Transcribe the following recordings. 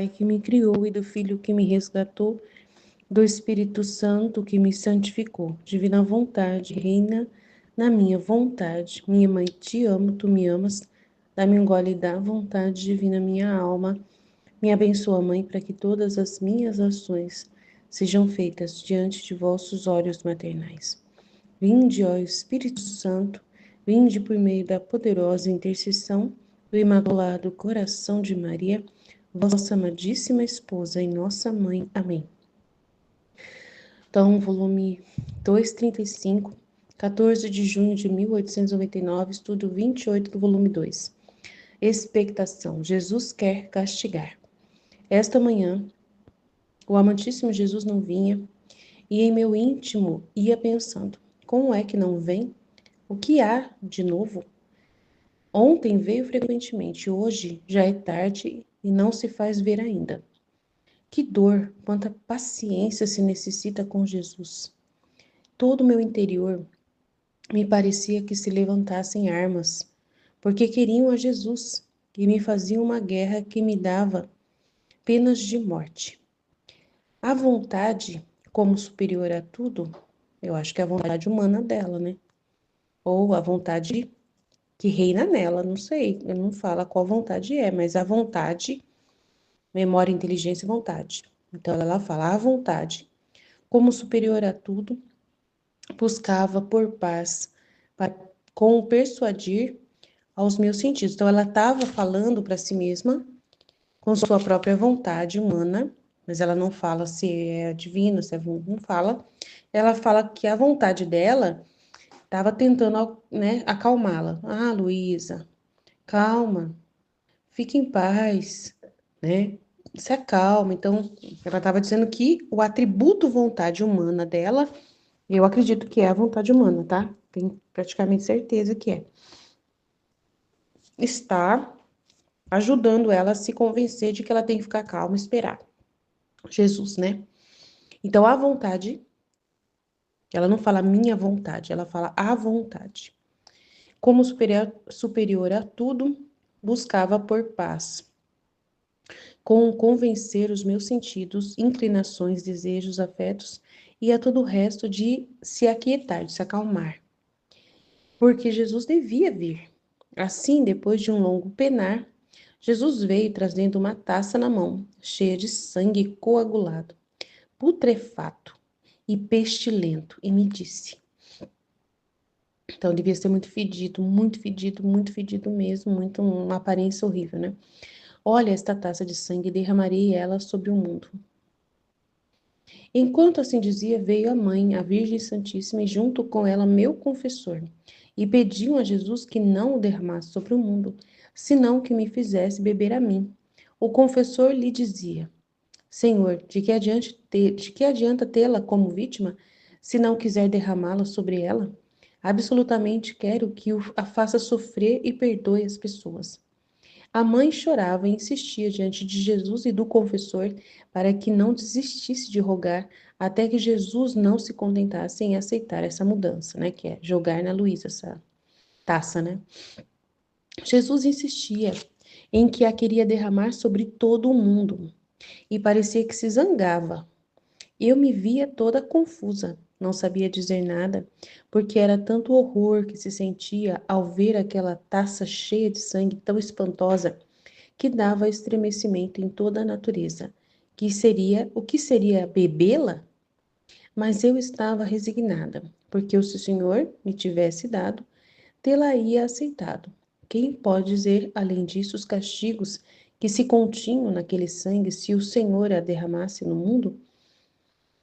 que me criou e do Filho que me resgatou, do Espírito Santo que me santificou. Divina vontade, reina na minha vontade. Minha mãe, te amo, tu me amas. Dá-me um gole da vontade divina, minha alma. Me abençoa, Mãe, para que todas as minhas ações sejam feitas diante de vossos olhos maternais. Vinde, ó Espírito Santo, vinde por meio da poderosa intercessão do Imaculado Coração de Maria, vossa amadíssima esposa e nossa mãe. Amém. Então, volume 235, 14 de junho de 1899, estudo 28 do volume 2. Expectação. Jesus quer castigar. Esta manhã, o amantíssimo Jesus não vinha, e em meu íntimo ia pensando: como é que não vem? O que há de novo? Ontem veio frequentemente, hoje já é tarde e não se faz ver ainda. Que dor, quanta paciência se necessita com Jesus. Todo o meu interior me parecia que se levantassem armas, porque queriam a Jesus e me faziam uma guerra que me dava penas de morte. A vontade, como superior a tudo, eu acho que é a vontade humana dela, né? Ou a vontade que reina nela, não sei, ele não fala qual vontade é, mas a vontade, memória, inteligência e vontade. Então ela fala a vontade, como superior a tudo, buscava por paz, para, com persuadir aos meus sentidos. Então ela estava falando para si mesma com sua própria vontade humana, mas ela não fala se é divina, se é, não fala. Ela fala que a vontade dela estava tentando, né, acalmá-la. Ah, Luísa, calma, fique em paz, né? Se acalma. Então, ela estava dizendo que o atributo vontade humana dela, eu acredito que é a vontade humana, tá? Tenho praticamente certeza que é. Está ajudando ela a se convencer de que ela tem que ficar calma e esperar Jesus, né? Então, a vontade, ela não fala minha vontade, ela fala a vontade. Como superior a tudo, buscava por paz, com convencer os meus sentidos, inclinações, desejos, afetos e a todo o resto de se aquietar, de se acalmar. Porque Jesus devia vir. Assim, depois de um longo penar, Jesus veio trazendo uma taça na mão, cheia de sangue coagulado, putrefato e pestilento, e me disse. Então, devia ser muito fedido, muito fedido, muito fedido mesmo, muito uma aparência horrível, né? Olha esta taça de sangue, derramarei ela sobre o mundo. Enquanto assim dizia, veio a mãe, a Virgem Santíssima, e junto com ela meu confessor, e pediam a Jesus que não o derramasse sobre o mundo, senão que me fizesse beber a mim. O confessor lhe dizia: Senhor, de que adianta tê-la como vítima, se não quiser derramá-la sobre ela? Absolutamente quero que a faça sofrer e perdoe as pessoas. A mãe chorava e insistia diante de Jesus e do confessor para que não desistisse de rogar, até que Jesus não se contentasse em aceitar essa mudança, né? Que é jogar na Luísa essa taça, né? Jesus insistia em que a queria derramar sobre todo o mundo e parecia que se zangava. Eu me via toda confusa, não sabia dizer nada, porque era tanto horror que se sentia ao ver aquela taça cheia de sangue tão espantosa que dava estremecimento em toda a natureza. O que seria bebê-la? Mas eu estava resignada, porque se o Senhor me tivesse dado, tê-la-ia aceitado. Quem pode dizer, além disso, os castigos que se continham naquele sangue se o Senhor a derramasse no mundo?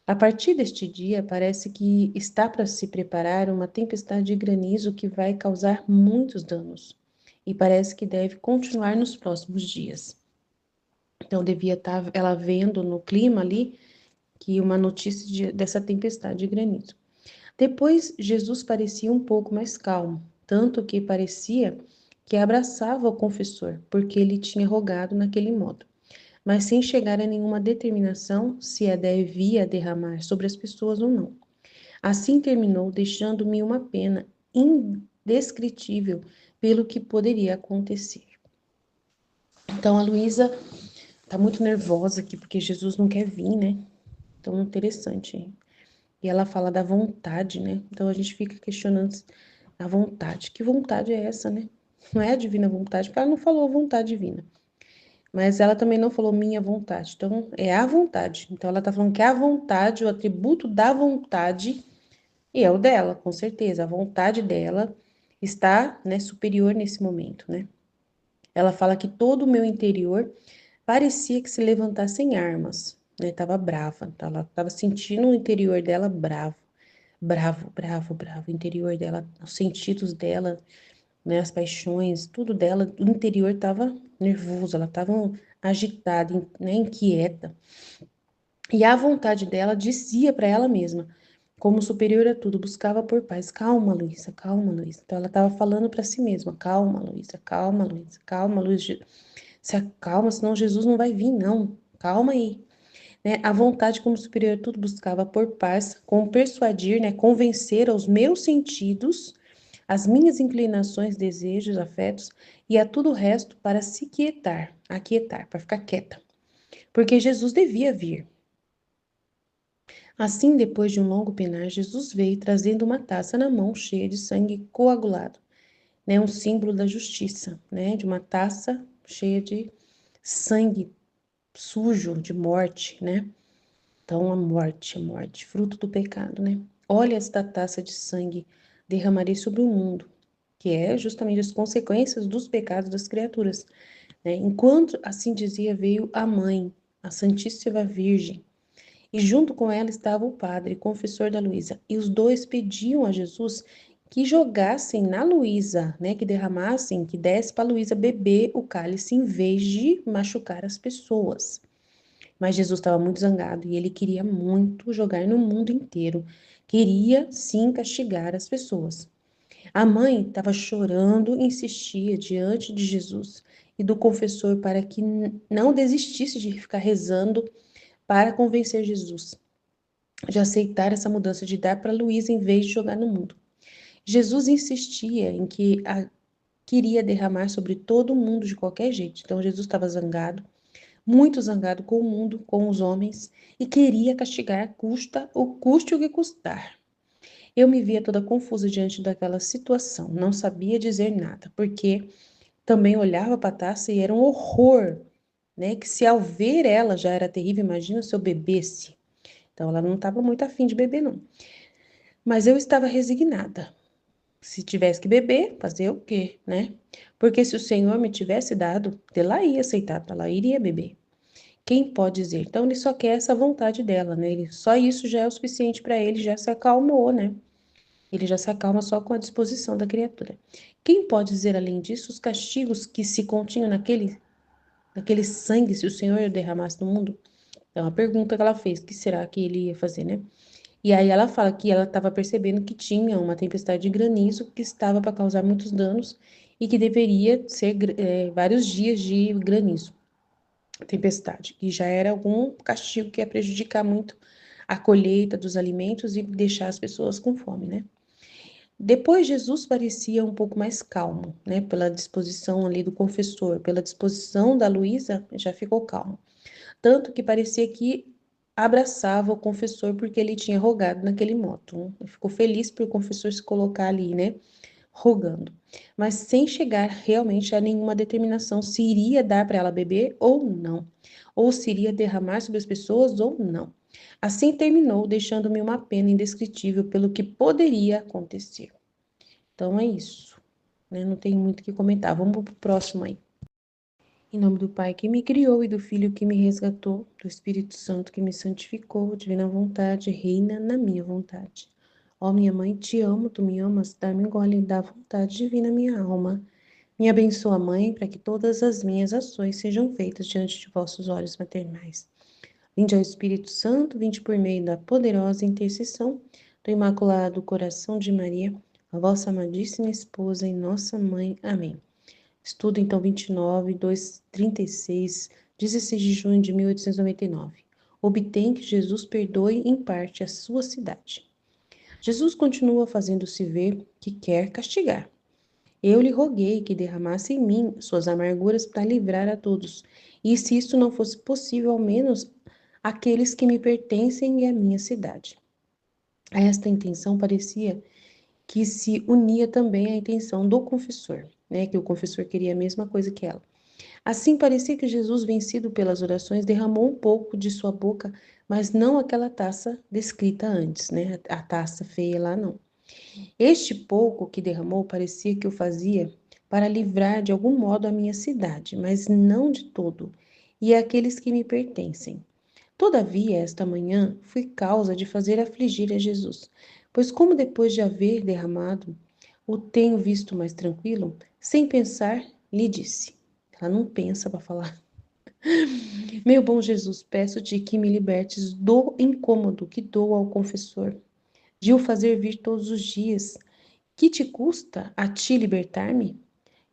A partir deste dia, parece que está para se preparar uma tempestade de granizo que vai causar muitos danos, e parece que deve continuar nos próximos dias. Então, devia estar ela vendo no clima ali que uma notícia dessa tempestade de granizo. Depois, Jesus parecia um pouco mais calmo, tanto que parecia que abraçava o confessor, porque ele tinha rogado naquele modo, mas sem chegar a nenhuma determinação se a devia derramar sobre as pessoas ou não. Assim terminou, deixando-me uma pena indescritível pelo que poderia acontecer. Então, a Luísa tá muito nervosa aqui, porque Jesus não quer vir, né? Então, interessante. E ela fala da vontade, né? Então, a gente fica questionando a vontade. Que vontade é essa, né? Não é a divina vontade, porque ela não falou vontade divina. Mas ela também não falou minha vontade. Então, é a vontade. Então, ela tá falando que a vontade, o atributo da vontade, e é o dela, com certeza. A vontade dela está, né, superior nesse momento, né? Ela fala que todo o meu interior parecia que se levantasse em armas, né? Tava brava, ela tava sentindo o interior dela bravo, bravo, bravo, bravo. O interior dela, os sentidos dela, né? As paixões, tudo dela, o interior tava nervoso, ela tava agitada, né? Inquieta. E a vontade dela dizia para ela mesma, como superior a tudo, buscava por paz. Calma, Luísa, calma, Luísa. Então ela estava falando para si mesma: calma, Luísa, calma, Luísa, calma, Luísa. Se acalma, senão Jesus não vai vir, não. Calma aí. Né? A vontade, como superior a tudo, buscava por paz, como persuadir, né? Convencer aos meus sentidos, as minhas inclinações, desejos, afetos e a tudo o resto para se quietar, aquietar, para ficar quieta. Porque Jesus devia vir. Assim, depois de um longo penar, Jesus veio trazendo uma taça na mão cheia de sangue coagulado, né, um símbolo da justiça, né, de uma taça cheia de sangue sujo, de morte, né? Então, a morte, fruto do pecado, né? Olha esta taça de sangue, derramarei sobre o mundo, que é justamente as consequências dos pecados das criaturas, né? Enquanto assim dizia, veio a mãe, a Santíssima Virgem, e junto com ela estava o padre, confessor da Luísa. E os dois pediam a Jesus que jogassem na Luísa, né, que derramassem, que desse para Luísa beber o cálice em vez de machucar as pessoas. Mas Jesus estava muito zangado e ele queria muito jogar no mundo inteiro. Queria sim castigar as pessoas. A mãe estava chorando e insistia diante de Jesus e do confessor para que não desistisse de ficar rezando para convencer Jesus de aceitar essa mudança, de dar para Luísa em vez de jogar no mundo. Jesus insistia em que queria derramar sobre todo mundo de qualquer jeito. Então Jesus estava zangado, muito zangado com o mundo, com os homens, e queria castigar custe o que custar. Eu me via toda confusa diante daquela situação, não sabia dizer nada, porque também olhava para a taça e era um horror, né? Que se ao ver ela já era terrível, imagina se eu bebesse. Então ela não estava muito afim de beber, não. Mas eu estava resignada. Se tivesse que beber, fazer o quê, né? Porque se o Senhor me tivesse dado, ela ia aceitar, ela iria beber. Quem pode dizer? Então ele só quer essa vontade dela, né? Só isso já é o suficiente para ele, já se acalmou, né? Ele já se acalma só com a disposição da criatura. Quem pode dizer além disso os castigos que se continham naquele sangue, se o Senhor derramasse no mundo? Então a pergunta que ela fez, o que será que ele ia fazer, né? E aí ela fala que ela estava percebendo que tinha uma tempestade de granizo que estava para causar muitos danos e que deveria ser vários dias de granizo, tempestade, que já era algum castigo que ia prejudicar muito a colheita dos alimentos e deixar as pessoas com fome, né? Depois Jesus parecia um pouco mais calmo, né? Pela disposição ali do confessor, pela disposição da Luísa, já ficou calmo. Tanto que parecia que abraçava o confessor porque ele tinha rogado naquele modo, né? Ficou feliz por o confessor se colocar ali, né? Rogando. Mas sem chegar realmente a nenhuma determinação se iria dar para ela beber ou não. Ou se iria derramar sobre as pessoas ou não. Assim terminou, deixando-me uma pena indescritível pelo que poderia acontecer. Então é isso, né? Não tem muito o que comentar. Vamos pro próximo aí. Em nome do Pai que me criou e do Filho que me resgatou, do Espírito Santo que me santificou, divina vontade, reina na minha vontade. Ó minha mãe, te amo, tu me amas, dá-me um gole da vontade divina minha alma. Me abençoa, Mãe, para que todas as minhas ações sejam feitas diante de vossos olhos maternais. Vinde ao Espírito Santo, vinde por meio da poderosa intercessão do Imaculado Coração de Maria, a vossa amadíssima esposa e nossa mãe. Amém. Estudo então 29, 2, 36, 16 de junho de 1899. Obtém que Jesus perdoe em parte a sua cidade. Jesus continua fazendo-se ver que quer castigar. Eu lhe roguei que derramasse em mim suas amarguras para livrar a todos. E se isto não fosse possível, ao menos aqueles que me pertencem e à minha cidade. A esta intenção parecia que se unia também à intenção do confessor, né? Que o confessor queria a mesma coisa que ela. Assim parecia que Jesus, vencido pelas orações, derramou um pouco de sua boca, mas não aquela taça descrita antes, né? A taça feia lá não. Este pouco que derramou parecia que o fazia para livrar de algum modo a minha cidade, mas não de todo, e aqueles que me pertencem. Todavia, esta manhã fui causa de fazer afligir a Jesus, pois como depois de haver derramado, o tenho visto mais tranquilo, sem pensar, lhe disse. Ela não pensa para falar. Meu bom Jesus, peço-te que me libertes do incômodo que dou ao confessor, de o fazer vir todos os dias. Que te custa a ti libertar-me?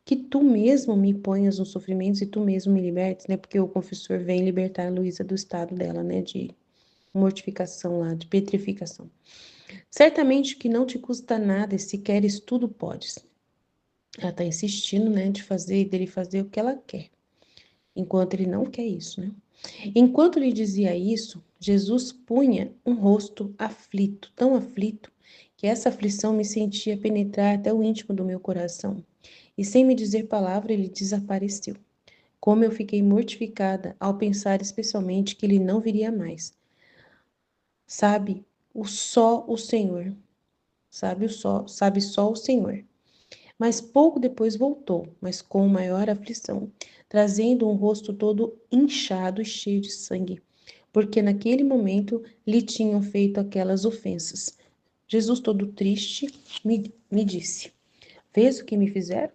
Que tu mesmo me ponhas nos sofrimentos e tu mesmo me libertes, né? Porque o confessor vem libertar a Luísa do estado dela, né? De mortificação lá, de petrificação. Certamente que não te custa nada e se queres tudo podes. Ela está insistindo, né? Dele fazer o que ela quer, enquanto ele não quer isso, né? Enquanto lhe dizia isso, Jesus punha um rosto aflito, tão aflito, que essa aflição me sentia penetrar até o íntimo do meu coração. E sem me dizer palavra, ele desapareceu. Como eu fiquei mortificada ao pensar especialmente que ele não viria mais. Sabe, só o Senhor. Sabe só o Senhor. Mas pouco depois voltou, mas com maior aflição, trazendo um rosto todo inchado e cheio de sangue, porque naquele momento lhe tinham feito aquelas ofensas. Jesus, todo triste, me disse: Vês o que me fizeram?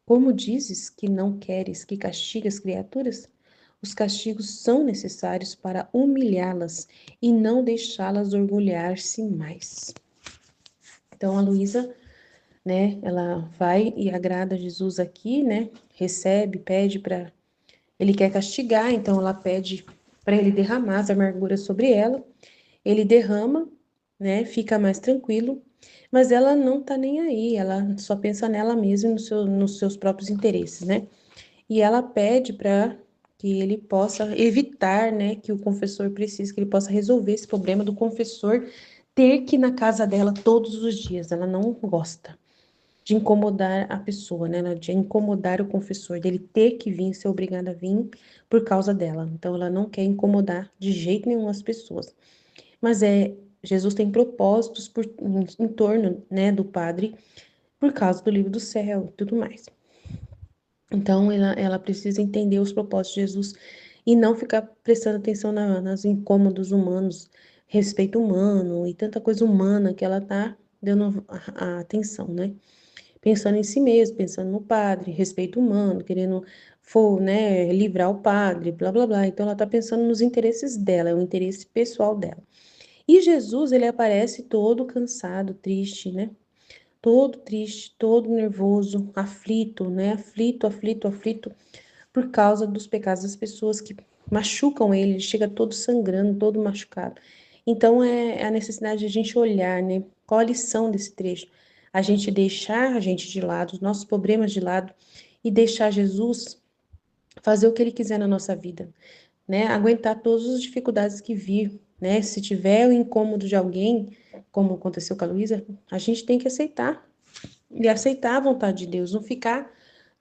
Como dizes que não queres que castigue as criaturas? Os castigos são necessários para humilhá-las e não deixá-las orgulhar-se mais. Então, a Luísa, né, ela vai e agrada Jesus aqui, né, recebe, pede para... Ele quer castigar, então ela pede para ele derramar as amarguras sobre ela. Ele derrama, né, fica mais tranquilo, mas ela não tá nem aí, ela só pensa nela mesma e nos seus próprios interesses, né? E ela pede para que ele possa evitar, né, que o confessor precise, que ele possa resolver esse problema do confessor ter que ir na casa dela todos os dias. Ela não gosta de incomodar a pessoa, né, de incomodar o confessor, dele ter que vir, ser obrigada a vir por causa dela. Então, ela não quer incomodar de jeito nenhum as pessoas. Mas Jesus tem propósitos em torno, né, do padre por causa do livro do céu e tudo mais. Então, ela precisa entender os propósitos de Jesus e não ficar prestando atenção nas incômodos humanos, respeito humano e tanta coisa humana que ela tá dando a atenção, né? Pensando em si mesmo, pensando no padre, respeito humano, querendo né, livrar o padre, blá blá blá. Então ela tá pensando nos interesses dela, é o interesse pessoal dela. E Jesus, ele aparece todo cansado, triste, né? Todo triste, todo nervoso, aflito, né? Aflito, por causa dos pecados das pessoas que machucam ele, ele chega todo sangrando, todo machucado. Então é a necessidade de a gente olhar, né? Qual a lição desse trecho? A gente deixar a gente de lado, os nossos problemas de lado e deixar Jesus fazer o que ele quiser na nossa vida, né? Aguentar todas as dificuldades que vir, né? Se tiver o incômodo de alguém, como aconteceu com a Luísa, a gente tem que aceitar e aceitar a vontade de Deus, não ficar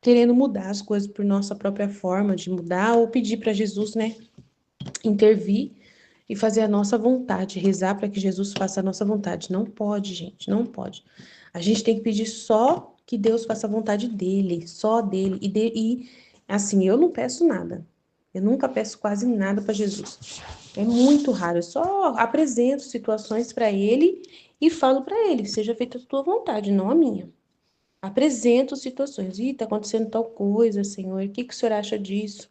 querendo mudar as coisas por nossa própria forma de mudar ou pedir para Jesus, né, intervir e fazer a nossa vontade, rezar para que Jesus faça a nossa vontade. Não pode, gente, não pode. A gente tem que pedir só que Deus faça a vontade dele, só dele. E assim, eu não peço nada. Eu nunca peço quase nada para Jesus. É muito raro. Eu só apresento situações para ele e falo para ele: seja feita a tua vontade, não a minha. Apresento situações. Ih, tá acontecendo tal coisa, Senhor. O que que o Senhor acha disso?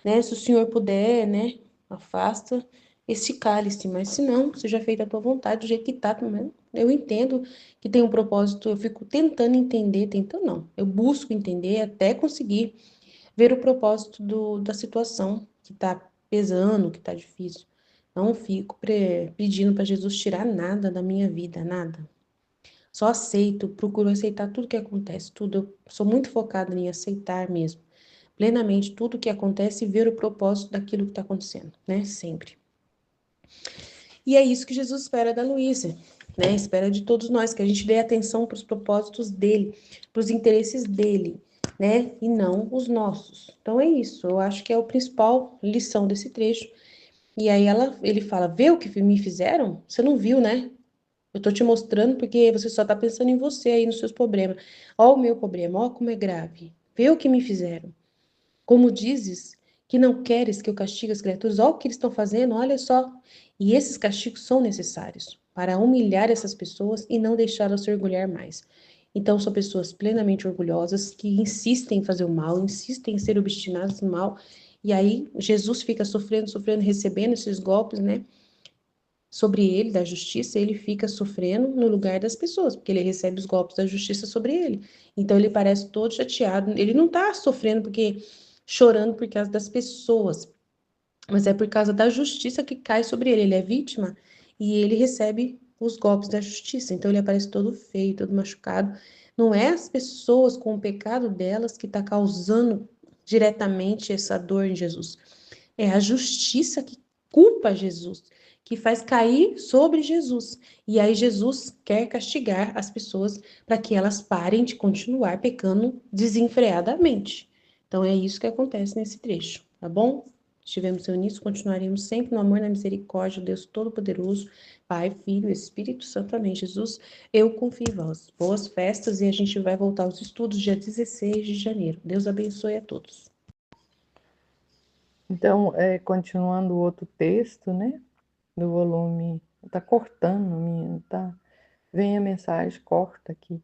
Né? Se o Senhor puder, né? Afasta esse cálice, mas se não, seja feita a tua vontade, do jeito que tá também. Eu entendo que tem um propósito, eu fico tentando entender, tentando não. Eu busco entender até conseguir ver o propósito da situação que tá pesando, que tá difícil. Não fico pedindo para Jesus tirar nada da minha vida, nada. Só aceito, procuro aceitar tudo que acontece, tudo. Eu sou muito focada em aceitar mesmo, plenamente tudo que acontece e ver o propósito daquilo que está acontecendo, né? Sempre. E é isso que Jesus espera da Luísa, né? Espera de todos nós, que a gente dê atenção para os propósitos dele, para os interesses dele, né? E não os nossos. Então é isso, eu acho que é a principal lição desse trecho. E aí ele fala: vê o que me fizeram? Você não viu, né? Eu tô te mostrando porque você só tá pensando em você aí, nos seus problemas. Ó o meu problema, ó como é grave. Vê o que me fizeram. Como dizes que não queres que eu castigue as criaturas, olha o que eles estão fazendo, olha só. E esses castigos são necessários para humilhar essas pessoas e não deixá-las se orgulhar mais. Então, são pessoas plenamente orgulhosas que insistem em fazer o mal, insistem em ser obstinadas no mal. E aí, Jesus fica sofrendo, sofrendo, recebendo esses golpes, né? Sobre ele, da justiça, ele fica sofrendo no lugar das pessoas, porque ele recebe os golpes da justiça sobre ele. Então ele parece todo chateado. Ele não tá sofrendo porque chorando por causa das pessoas, mas é por causa da justiça que cai sobre ele. Ele é vítima e ele recebe os golpes da justiça. Então ele aparece todo feio, todo machucado. Não é as pessoas com o pecado delas que está causando diretamente essa dor em Jesus. É a justiça que culpa Jesus, que faz cair sobre Jesus. E aí Jesus quer castigar as pessoas para que elas parem de continuar pecando desenfreadamente. Então é isso que acontece nesse trecho, tá bom? Estivemos reunidos, continuaremos sempre no amor e na misericórdia, Deus Todo-Poderoso, Pai, Filho e Espírito Santo. Amém. Jesus, eu confio em vós. Boas festas e a gente vai voltar aos estudos dia 16 de janeiro. Deus abençoe a todos. Então, continuando o outro texto, né, do volume, tá cortando, minha, tá? Vem a mensagem, corta aqui,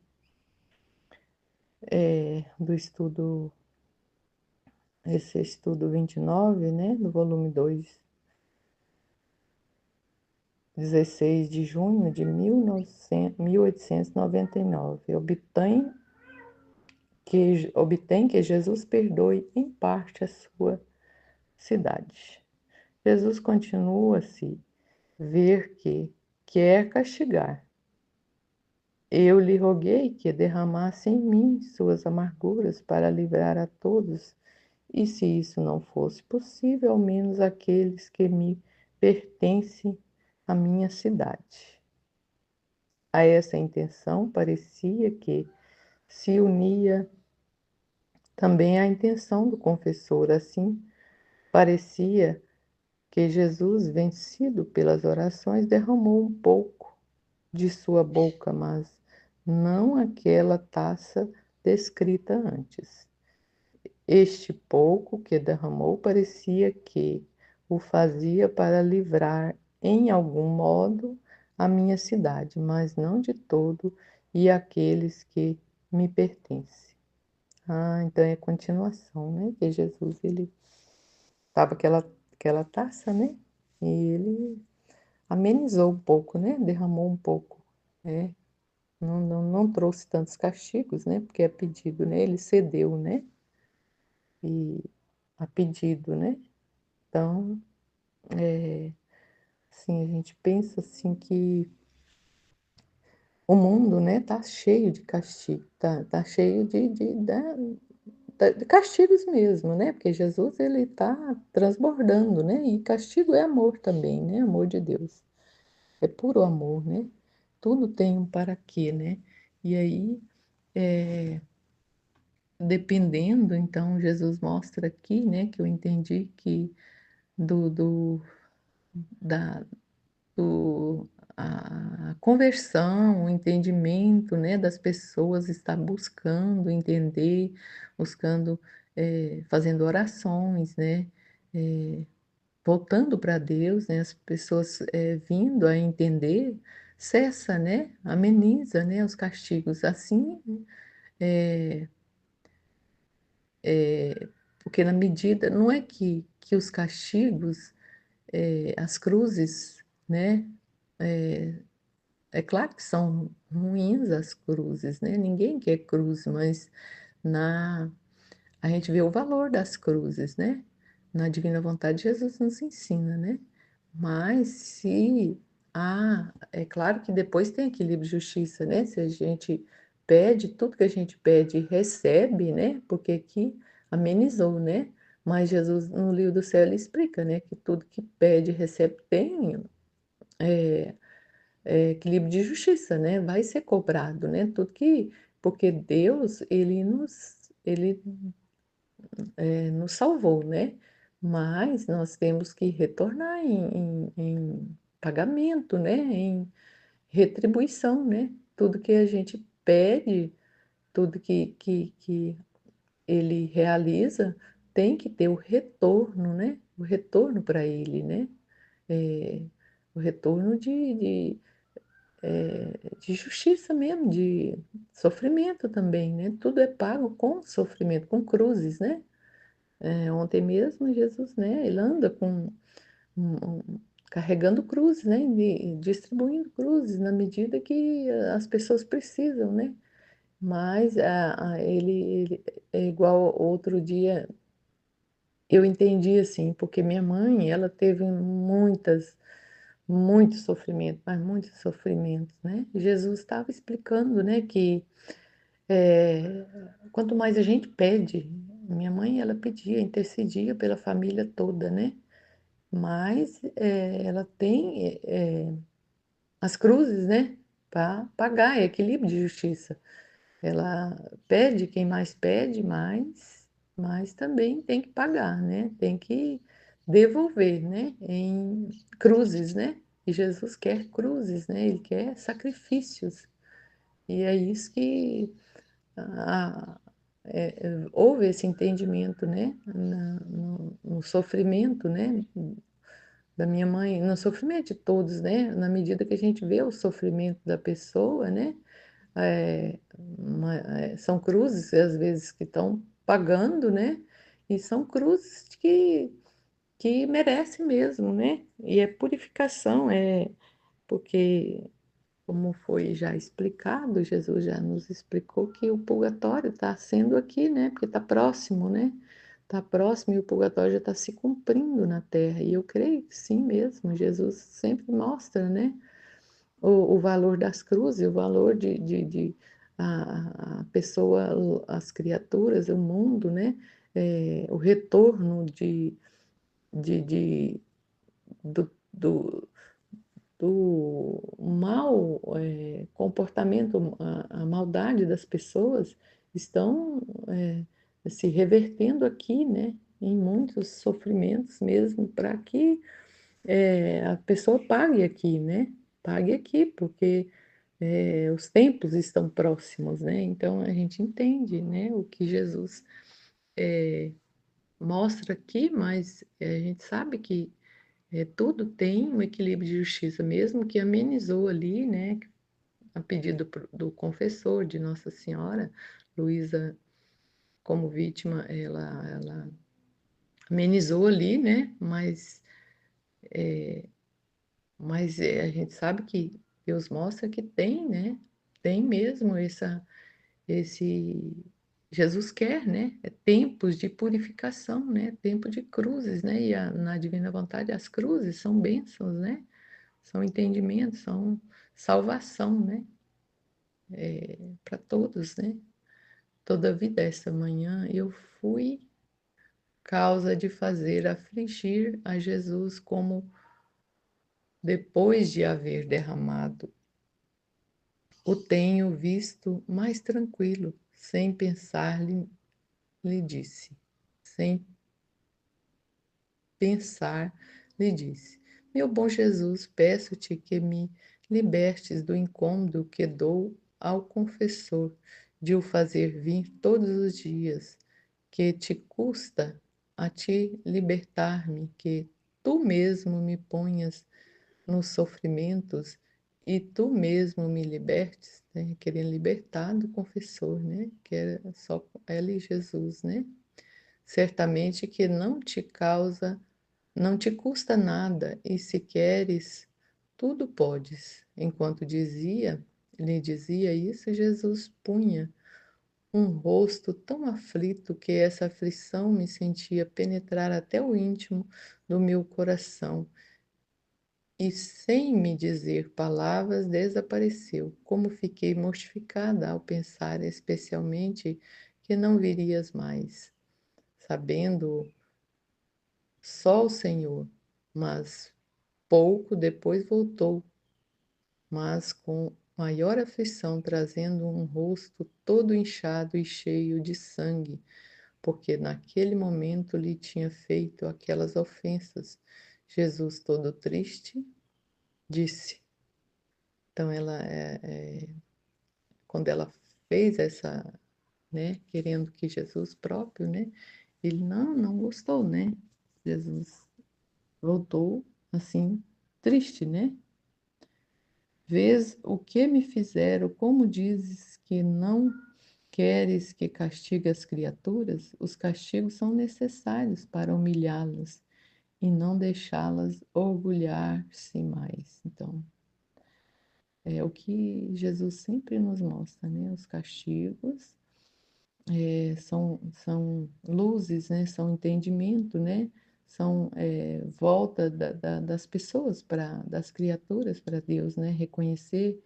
do estudo, esse estudo 29, né, do volume 2, 16 de junho de 1899. Obtém que Jesus perdoe em parte a sua cidade. Jesus continua-se ver que quer castigar. Eu lhe roguei que derramasse em mim suas amarguras para livrar a todos, e se isso não fosse possível, ao menos aqueles que me pertencem à minha cidade. A essa intenção parecia que se unia também a intenção do confessor. Assim, parecia que Jesus, vencido pelas orações, derramou um pouco de sua boca, mas não aquela taça descrita antes. Este pouco que derramou parecia que o fazia para livrar, em algum modo, a minha cidade, mas não de todo, e aqueles que me pertencem. Ah, então é continuação, né? Que Jesus, ele tava aquela taça, né? E ele amenizou um pouco, né? Derramou um pouco, né? Não trouxe tantos castigos, né? Porque é pedido, né? Ele cedeu, né? E a pedido, né? Então, assim, a gente pensa assim que o mundo, né, tá cheio de castigo, tá cheio de castigos mesmo, né? Porque Jesus, ele tá transbordando, né? E castigo é amor também, né? Amor de Deus. É puro amor, né? Tudo tem um para quê, né? E aí, dependendo, então, Jesus mostra aqui, né, que eu entendi que do, do, da, do, a conversão, o entendimento, né, das pessoas está buscando entender, buscando, fazendo orações, né, é, voltando para Deus, né, as pessoas vindo a entender, cessa, né, ameniza, né, os castigos. Assim, é, porque na medida, não é que os castigos, as cruzes, né, é claro que são ruins as cruzes, né? Ninguém quer cruz, mas na a gente vê o valor das cruzes, né? Na divina vontade, Jesus nos ensina, né? Mas se É claro que depois tem equilíbrio e justiça, né, se a gente pede, tudo que a gente pede e recebe, né, porque aqui amenizou, né, mas Jesus no livro do céu ele explica, né, que tudo que pede e recebe tem, eh equilíbrio de justiça, né, vai ser cobrado, né, tudo que porque Deus ele nos salvou, né, mas nós temos que retornar em pagamento, né, em retribuição, né, tudo que a gente pede, tudo que ele realiza, tem que ter o retorno, né, o retorno para ele, né, eh, o retorno de justiça mesmo, de sofrimento também, né, tudo é pago com sofrimento, com cruzes, né. Ontem mesmo Jesus, né, ele anda com carregando cruzes, né, e distribuindo cruzes na medida que as pessoas precisam, né. Mas ele é igual outro dia eu entendi, assim, porque minha mãe, ela teve muito sofrimento, mas muitos sofrimentos, né. Jesus estava explicando, né, que, eh, quanto mais a gente pede, minha mãe ela pedia, intercedia pela família toda, né. Mas, ela tem, as cruzes, né, para pagar, é equilíbrio de justiça. Ela pede, quem mais pede, mais também tem que pagar, né, tem que devolver, né, em cruzes, né. E Jesus quer cruzes, né, ele quer sacrifícios. E é isso que a houve esse entendimento, né, no sofrimento, né, da minha mãe, no sofrimento de todos, né, na medida que a gente vê o sofrimento da pessoa, né, são cruzes, às vezes, que estão pagando, né, e são cruzes que merece mesmo, né, e é purificação, porque, como foi já explicado, Jesus já nos explicou que o purgatório está sendo aqui, né, porque está próximo, né, está próximo e o purgatório já está se cumprindo na Terra, e eu creio que sim mesmo, Jesus sempre mostra, né, o valor das cruzes, o valor de a pessoa, as criaturas, o mundo, né, o retorno de do mau, comportamento, a maldade das pessoas estão, se revertendo aqui, né, em muitos sofrimentos mesmo, para que, a pessoa pague aqui, né, pague aqui, porque, os tempos estão próximos, né, então a gente entende, né, o que Jesus, mostra aqui, mas a gente sabe que tudo tem um equilíbrio de justiça, mesmo que amenizou ali, né, a pedido do confessor de Nossa Senhora, Luísa, como vítima, ela amenizou ali, né, mas a gente sabe que Deus mostra que tem, né, tem mesmo esse Jesus quer, né, tempos de purificação, né, tempo de cruzes, né, e na divina vontade as cruzes são bênçãos, né, são entendimentos, são salvação, né, para todos, né. Todavia esta manhã eu fui causa de fazer afligir a Jesus, como depois de haver derramado o tenho visto mais tranquilo, sem pensar lhe disse, sem pensar lhe disse: Meu bom Jesus, peço-te que me libertes do incômodo que dou ao confessor de o fazer vir todos os dias, que te custa a ti libertar-me, que tu mesmo me ponhas nos sofrimentos e tu mesmo me libertes, né? Querendo libertar do confessor, né? Que era só ela e Jesus, né? Certamente que não te custa nada, e se queres, tudo podes. Enquanto lhe dizia isso, Jesus punha um rosto tão aflito que essa aflição me sentia penetrar até o íntimo do meu coração e, sem me dizer palavras, desapareceu. Como fiquei mortificada ao pensar, especialmente, que não virias mais, sabendo só o Senhor. Mas pouco depois voltou, mas com maior aflição, trazendo um rosto todo inchado e cheio de sangue, porque naquele momento lhe tinha feito aquelas ofensas. Jesus, todo triste, disse. Então, quando ela fez essa, né, querendo que Jesus próprio, né, ele não gostou, né? Jesus voltou assim, triste, né? Vês o que me fizeram, como dizes que não queres que castigue as criaturas? Os castigos são necessários para humilhá-las e não deixá-las orgulhar-se mais. Então, é o que Jesus sempre nos mostra, né? Os castigos são luzes, né? São entendimento, né? São volta das pessoas das criaturas para Deus, né? Reconhecer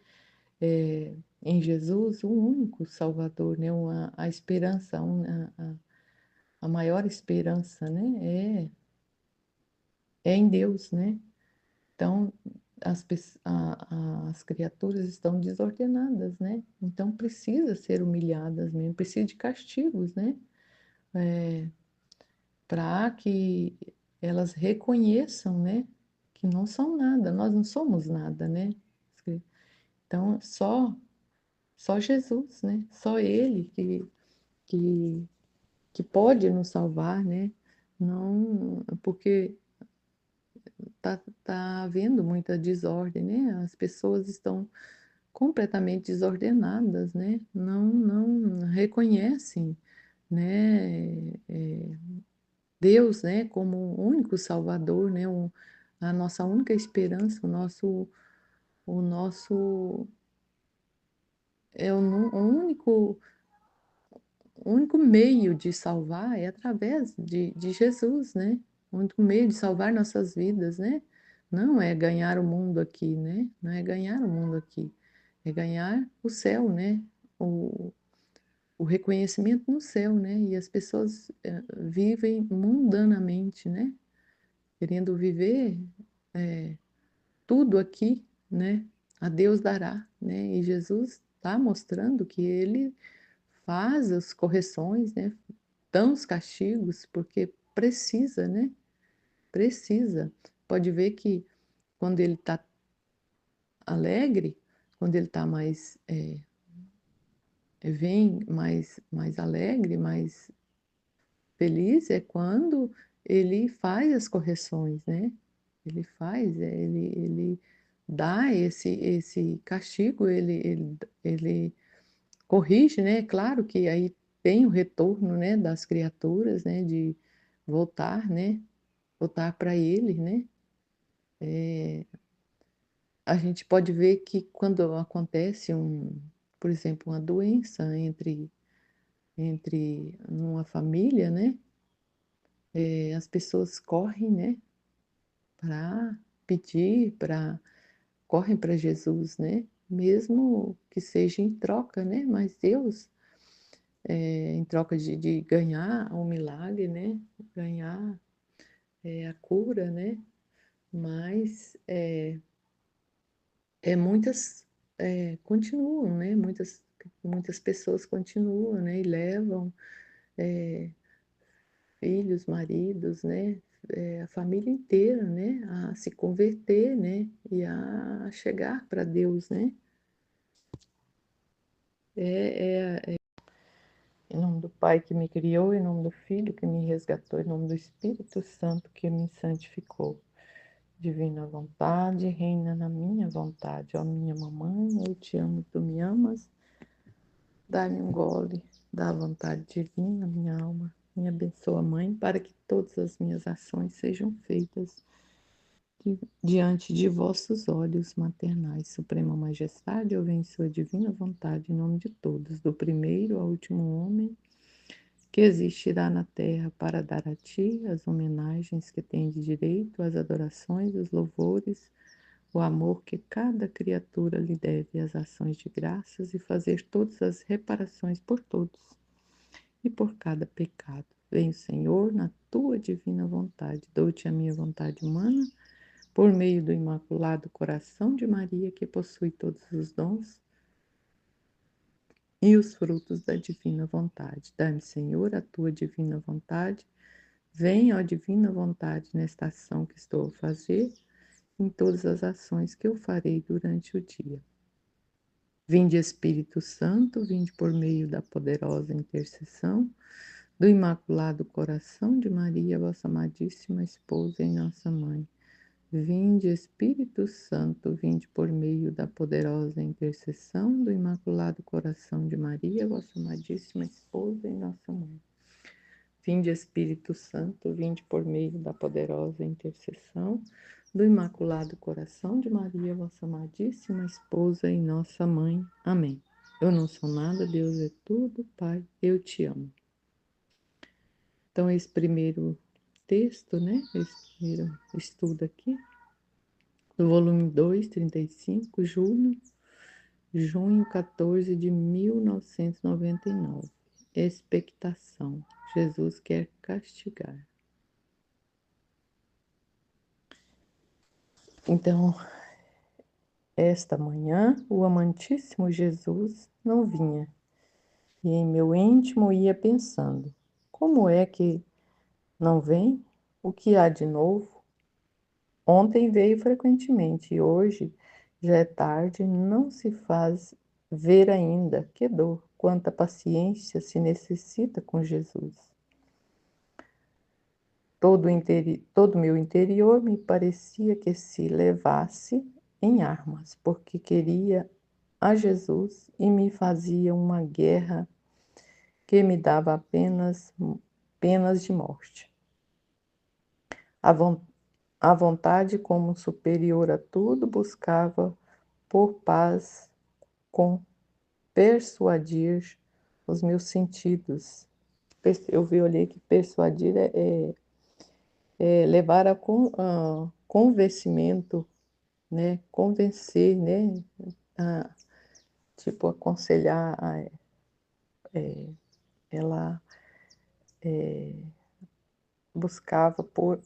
em Jesus o único Salvador, né? A esperança, a maior esperança, né? É em Deus, né? Então, as criaturas estão desordenadas, né? Então, precisa ser humilhadas mesmo, precisa de castigos, né? Para que elas reconheçam, né? Que não são nada, nós não somos nada, né? Então, só Jesus, né? Só Ele que, que pode nos salvar, né? Não, porque tá havendo muita desordem, né? As pessoas estão completamente desordenadas, né? Não reconhecem, né? Deus, né? Como o único Salvador, né? A nossa única esperança, o nosso o único o único meio de salvar é através de Jesus, né? O único meio de salvar nossas vidas, né? Não é ganhar o mundo aqui, né? Não é ganhar o mundo aqui, é ganhar o céu, né? O, o reconhecimento no céu, né? E as pessoas vivem mundanamente, né? Querendo viver tudo aqui, né? A Deus dará, né? E Jesus está mostrando que Ele faz as correções, né? Dão os castigos, porque precisa, né? Precisa. Pode ver que quando ele está alegre, quando ele está mais, vem mais alegre, mais feliz, é quando ele faz as correções, né? Ele faz, ele dá esse castigo, ele corrige, né? Claro que aí tem o retorno, né, das criaturas, né, de voltar, né, voltar para ele, né? A gente pode ver que quando acontece por exemplo, uma doença entre uma família, né? As pessoas correm, né, para pedir, para correm para Jesus, né? Mesmo que seja em troca, né? Mas Deus, em troca de ganhar um milagre, né? Ganhar a cura, né? Mas muitas continuam, né? Muitas pessoas continuam, né? E levam filhos, maridos, né? A família inteira, né? A se converter, né? E a chegar para Deus, né? Em nome do Pai que me criou, em nome do Filho que me resgatou, em nome do Espírito Santo que me santificou. Divina vontade, reina na minha vontade. Ó minha mamãe, eu te amo, tu me amas. Dá-me um gole da vontade divina, minha alma. Me abençoa, Mãe, para que todas as minhas ações sejam feitas diante de vossos olhos maternais. Suprema Majestade, eu venho em sua divina vontade, em nome de todos, do primeiro ao último homem que existirá na terra, para dar a ti as homenagens que tem de direito, as adorações, os louvores, o amor que cada criatura lhe deve, as ações de graças e fazer todas as reparações por todos e por cada pecado. Venho, Senhor, na tua divina vontade. Dou-te a minha vontade humana, por meio do Imaculado Coração de Maria, que possui todos os dons e os frutos da divina vontade. Dá-me, Senhor, a tua divina vontade. Venha, ó divina vontade, nesta ação que estou a fazer, em todas as ações que eu farei durante o dia. Vinde, Espírito Santo, vinde por meio da poderosa intercessão do Imaculado Coração de Maria, vossa amadíssima esposa e nossa mãe. Vinde, Espírito Santo, vinde por meio da poderosa intercessão do Imaculado Coração de Maria, vossa amadíssima esposa e nossa mãe. Vinde, Espírito Santo, vinde por meio da poderosa intercessão do Imaculado Coração de Maria, vossa amadíssima esposa e nossa mãe. Amém. Eu não sou nada, Deus é tudo, Pai, eu te amo. Então, esse primeiro texto, né? Esse primeiro estudo aqui, do volume 2, 35, junho 14 de 1999. Expectação. Jesus quer castigar. Então, esta manhã, o amantíssimo Jesus não vinha, e em meu íntimo ia pensando: como é que não vem? O que há de novo? Ontem veio frequentemente, e hoje já é tarde, não se faz ver ainda. Que dor, quanta paciência se necessita com Jesus. Todo meu interior me parecia que se levasse em armas, porque queria a Jesus e me fazia uma guerra que me dava apenas penas de morte. A vontade, como superior a tudo, buscava por paz com persuadir os meus sentidos. Eu olhei que persuadir é levar a convencimento, né? Convencer, né? A, tipo, aconselhar. Ela buscava por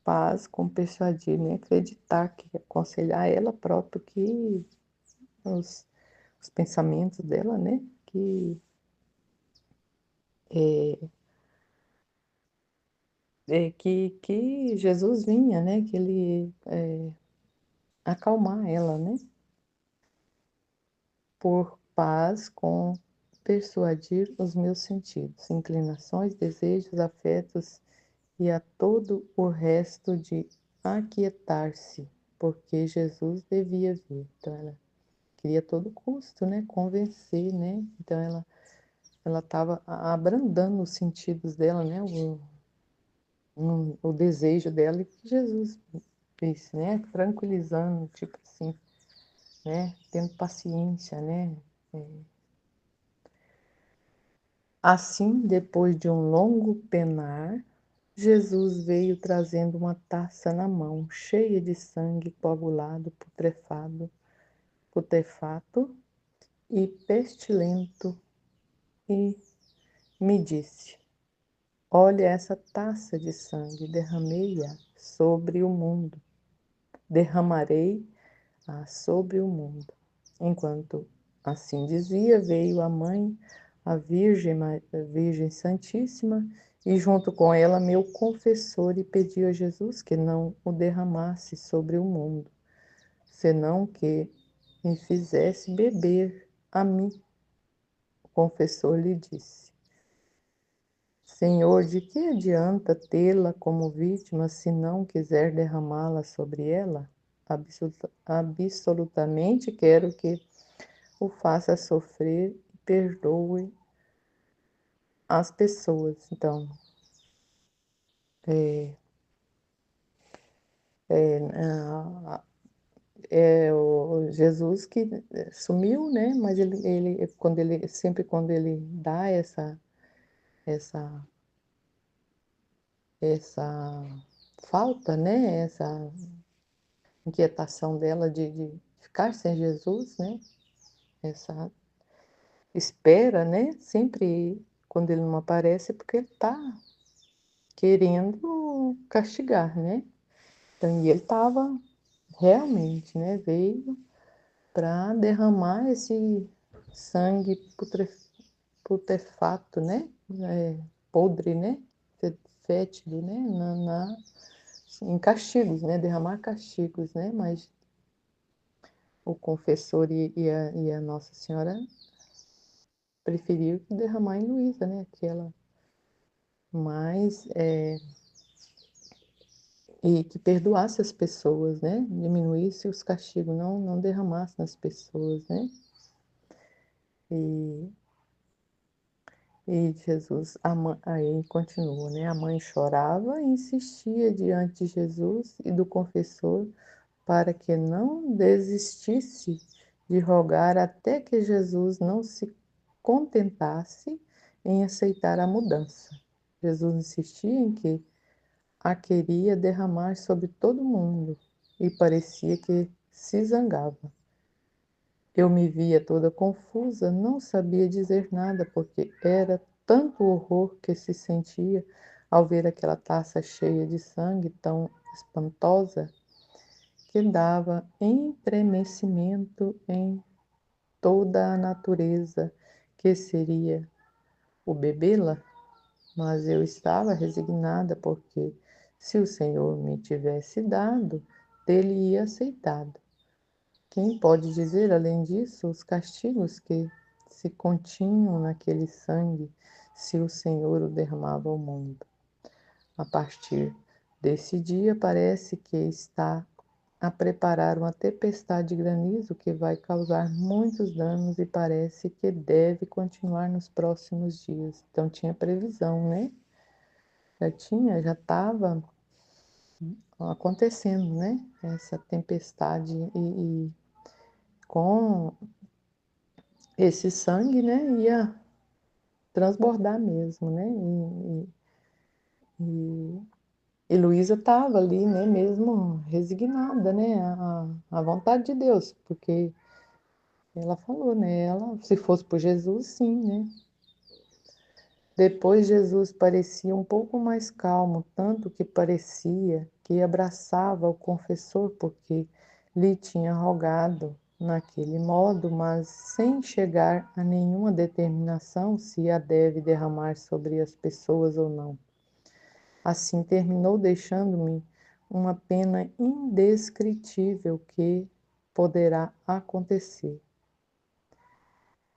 paz com persuadir, né? Acreditar, que aconselhar ela própria que os, os pensamentos dela, né? Que Jesus vinha, né? Que ele acalmar ela, né? Por paz com persuadir os meus sentidos, inclinações, desejos, afetos e a todo o resto de aquietar-se, porque Jesus devia vir. Então ela queria a todo custo, né? Convencer, né? Então ela estava abrandando os sentidos dela, né? O desejo dela e que Jesus fez, né? Tranquilizando, tipo assim, né? Tendo paciência, né? Assim, depois de um longo penar, Jesus veio trazendo uma taça na mão, cheia de sangue coagulado, putrefato e pestilento, e me disse: olha essa taça de sangue, derramei-a sobre o mundo. Derramarei-a sobre o mundo. Enquanto assim dizia, veio a mãe, a Virgem Santíssima, e junto com ela meu confessor, e pediu a Jesus que não o derramasse sobre o mundo, senão que me fizesse beber a mim. O confessor lhe disse: Senhor, de que adianta tê-la como vítima se não quiser derramá-la sobre ela? Absolutamente quero que o faça sofrer e perdoe as pessoas. Então, é o Jesus que sumiu, né? Mas quando ele dá essa, essa falta, né? inquietação dela de ficar sem Jesus, né? Essa espera, né? Sempre quando ele não aparece é porque ele está querendo castigar, né? Então, e ele estava realmente, né? Veio para derramar esse sangue putrefato, né? Podre, né? Fétido, né? Em castigos, né? Derramar castigos, né? Mas o confessor e a Nossa Senhora preferiu derramar em Luísa, né? Aquela mais e que perdoasse as pessoas, né? Diminuísse os castigos, não derramasse nas pessoas, né? E, e Jesus, aí continua, né? A mãe chorava e insistia diante de Jesus e do confessor para que não desistisse de rogar até que Jesus não se contentasse em aceitar a mudança. Jesus insistia em que a queria derramar sobre todo mundo e parecia que se zangava. Eu me via toda confusa, não sabia dizer nada, porque era tanto horror que se sentia ao ver aquela taça cheia de sangue tão espantosa que dava estremecimento em toda a natureza, que seria o bebê-la, mas eu estava resignada, porque se o Senhor me tivesse dado, dele ia aceitado. Quem pode dizer, além disso, os castigos que se continham naquele sangue, se o Senhor o derramava ao mundo? A partir desse dia, parece que está a preparar uma tempestade de granizo que vai causar muitos danos e parece que deve continuar nos próximos dias. Então tinha previsão, né? Já estava acontecendo, né? Essa tempestade e com esse sangue, né? Ia transbordar mesmo, né? E Luísa estava ali, né? Mesmo resignada, né? A vontade de Deus, porque ela falou, né? Ela, se fosse por Jesus, sim, né? Depois Jesus parecia um pouco mais calmo, tanto que parecia que abraçava o confessor, porque lhe tinha rogado naquele modo, mas sem chegar a nenhuma determinação se a deve derramar sobre as pessoas ou não. Assim terminou deixando-me uma pena indescritível que poderá acontecer.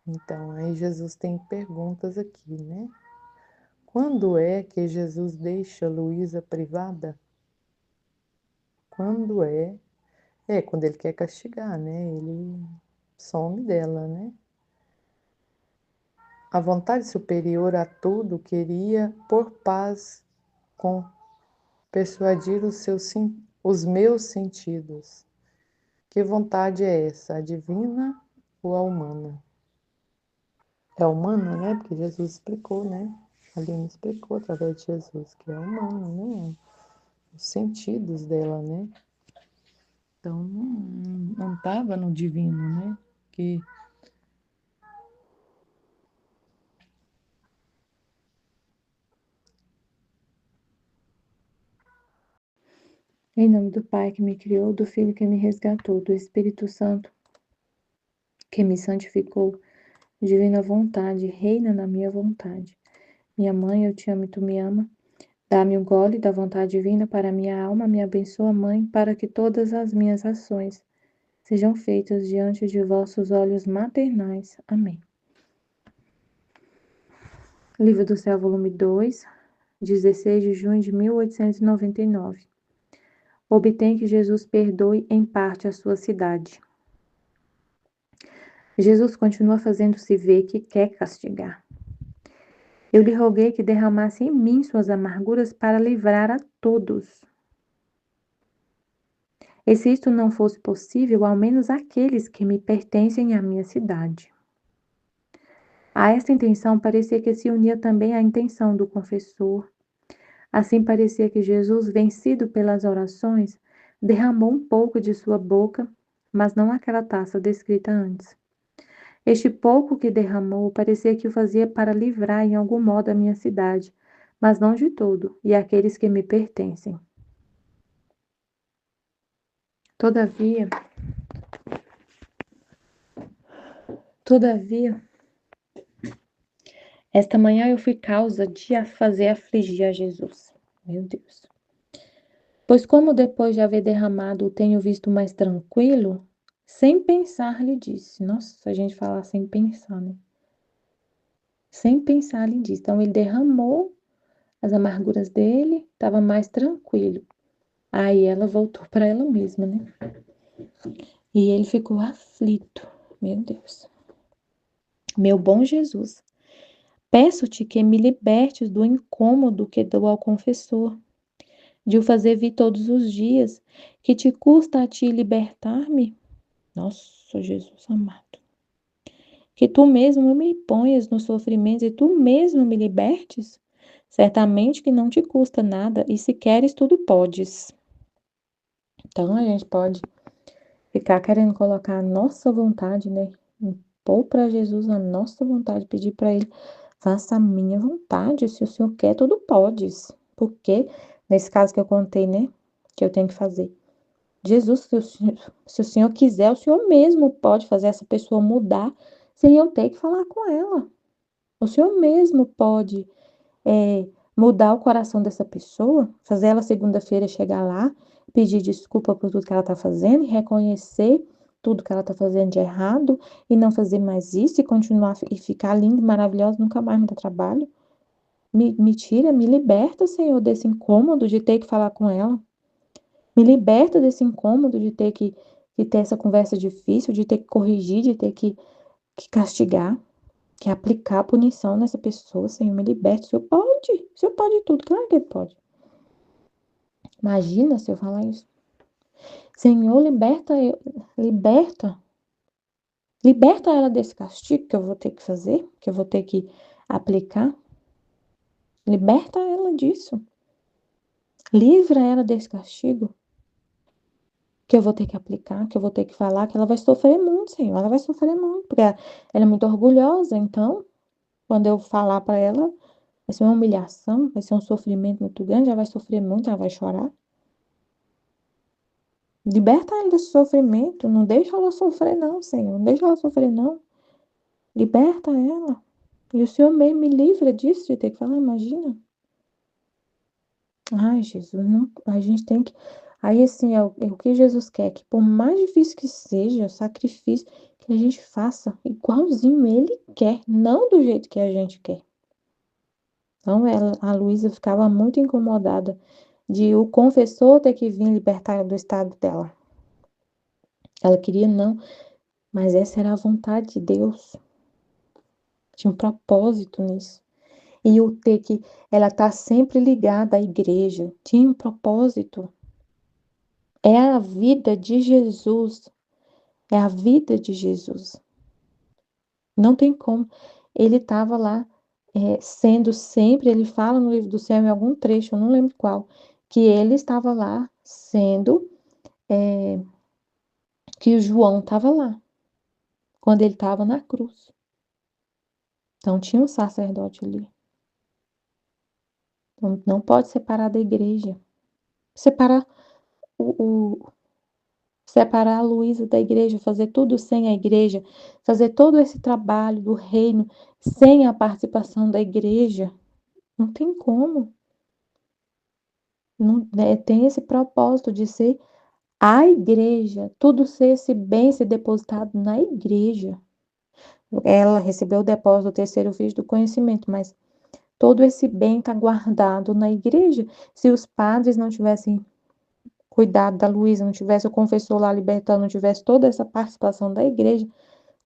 Então, aí Jesus tem perguntas aqui, né? Quando é que Jesus deixa Luísa privada? Quando é? É quando ele quer castigar, né? Ele some dela, né? A vontade superior a tudo queria por paz com persuadir os meus sentidos. Que vontade é essa? A divina ou a humana? É a humana, né? Porque Jesus explicou, né? Ali me explicou através de Jesus que é humana, né? Os sentidos dela, né? Então não estava no divino, né? Que Em nome do Pai que me criou, do Filho que me resgatou, do Espírito Santo que me santificou, divina vontade, reina na minha vontade. Minha mãe, eu te amo e tu me ama. Dá-me um gole da vontade divina para minha alma, me abençoa, Mãe, para que todas as minhas ações sejam feitas diante de vossos olhos maternais. Amém. Livro do Céu, volume 2, 16 de junho de 1899. Obtém que Jesus perdoe em parte a sua cidade. Jesus continua fazendo-se ver que quer castigar. Eu lhe roguei que derramasse em mim suas amarguras para livrar a todos. E se isto não fosse possível, ao menos aqueles que me pertencem à minha cidade. A esta intenção parecia que se unia também a intenção do confessor. Assim parecia que Jesus, vencido pelas orações, derramou um pouco de sua boca, mas não aquela taça descrita antes. Este pouco que derramou parecia que o fazia para livrar em algum modo a minha cidade, mas não de todo, e aqueles que me pertencem. Todavia, esta manhã eu fui causa de fazer afligir a Jesus. Meu Deus. Pois como depois de haver derramado o tenho visto mais tranquilo, sem pensar lhe disse. Nossa, a gente fala sem pensar, né? Sem pensar lhe disse. Então ele derramou as amarguras dele, estava mais tranquilo. Aí ela voltou para ela mesma, né? E ele ficou aflito. Meu Deus. Meu bom Jesus, peço-te que me libertes do incômodo que dou ao confessor, de o fazer vir todos os dias, que te custa a ti libertar-me? Nossa, Jesus amado. Que tu mesmo me ponhas no sofrimento e tu mesmo me libertes? Certamente que não te custa nada, e se queres, tudo podes. Então, a gente pode ficar querendo colocar a nossa vontade, né? Impor para Jesus a nossa vontade, pedir para Ele, faça a minha vontade, se o Senhor quer, tudo podes. Porque, nesse caso que eu contei, né? Que eu tenho que fazer. Jesus, se o Senhor quiser, o Senhor mesmo pode fazer essa pessoa mudar sem eu ter que falar com ela. O Senhor mesmo pode mudar o coração dessa pessoa, fazer ela segunda-feira chegar lá, pedir desculpa por tudo que ela está fazendo, e reconhecer tudo que ela está fazendo de errado e não fazer mais isso e continuar e ficar linda e maravilhosa, nunca mais me dá trabalho. Me tira, me liberta, Senhor, desse incômodo de ter que falar com ela. Me liberta desse incômodo de ter que ter essa conversa difícil, de ter que corrigir, de ter que castigar, que aplicar punição nessa pessoa, Senhor, me liberta. O Senhor pode tudo, claro que Ele pode. Imagina se eu falar isso. Senhor, liberta ela desse castigo que eu vou ter que fazer, que eu vou ter que aplicar. Liberta ela disso. Livra ela desse castigo que eu vou ter que aplicar, que eu vou ter que falar, que ela vai sofrer muito, Senhor. Ela vai sofrer muito, porque ela é muito orgulhosa. Então, quando eu falar para ela, vai ser uma humilhação, vai ser um sofrimento muito grande, ela vai sofrer muito, ela vai chorar. Liberta ela desse sofrimento, não deixa ela sofrer não, Senhor, não deixa ela sofrer não. Liberta ela. E o Senhor mesmo me livra disso, de ter que falar, imagina. Ai, Jesus, não, a gente tem que... Aí, assim, é o que Jesus quer, que por mais difícil que seja o sacrifício, que a gente faça igualzinho Ele quer, não do jeito que a gente quer. Então, a Luísa ficava muito incomodada de o confessor ter que vir libertar ela do estado dela. Ela queria não, mas essa era a vontade de Deus. Tinha um propósito nisso. E o ter que ela tá sempre ligada à igreja, tinha um propósito. É a vida de Jesus. É a vida de Jesus. Não tem como. Ele estava lá sendo sempre, ele fala no livro do céu em algum trecho, eu não lembro qual, que ele estava lá sendo, que o João estava lá, quando ele estava na cruz. Então tinha um sacerdote ali. Então, não pode separar da igreja. Separar separar a Luísa da igreja, fazer tudo sem a igreja, fazer todo esse trabalho do reino sem a participação da igreja. Não tem como. Não, né, tem esse propósito de ser a igreja, tudo ser esse bem ser depositado na igreja. Ela recebeu o depósito do terceiro filho do conhecimento, mas todo esse bem está guardado na igreja. Se os padres não tivessem cuidado da Luísa, não tivesse o confessor lá libertando, não tivesse toda essa participação da igreja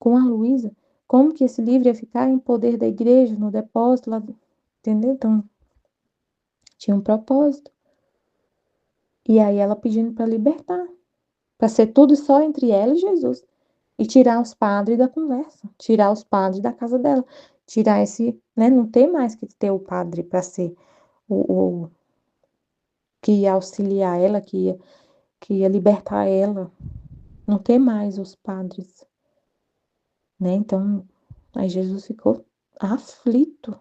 com a Luísa, como que esse livro ia ficar em poder da igreja, no depósito lá, entendeu? Então, tinha um propósito. E aí ela pedindo para libertar, para ser tudo só entre ela e Jesus. E tirar os padres da conversa, tirar os padres da casa dela, tirar esse, né, não ter mais que ter o padre para ser o que ia auxiliar ela, que ia que ia libertar ela, não ter mais os padres, né? Então, aí Jesus ficou aflito,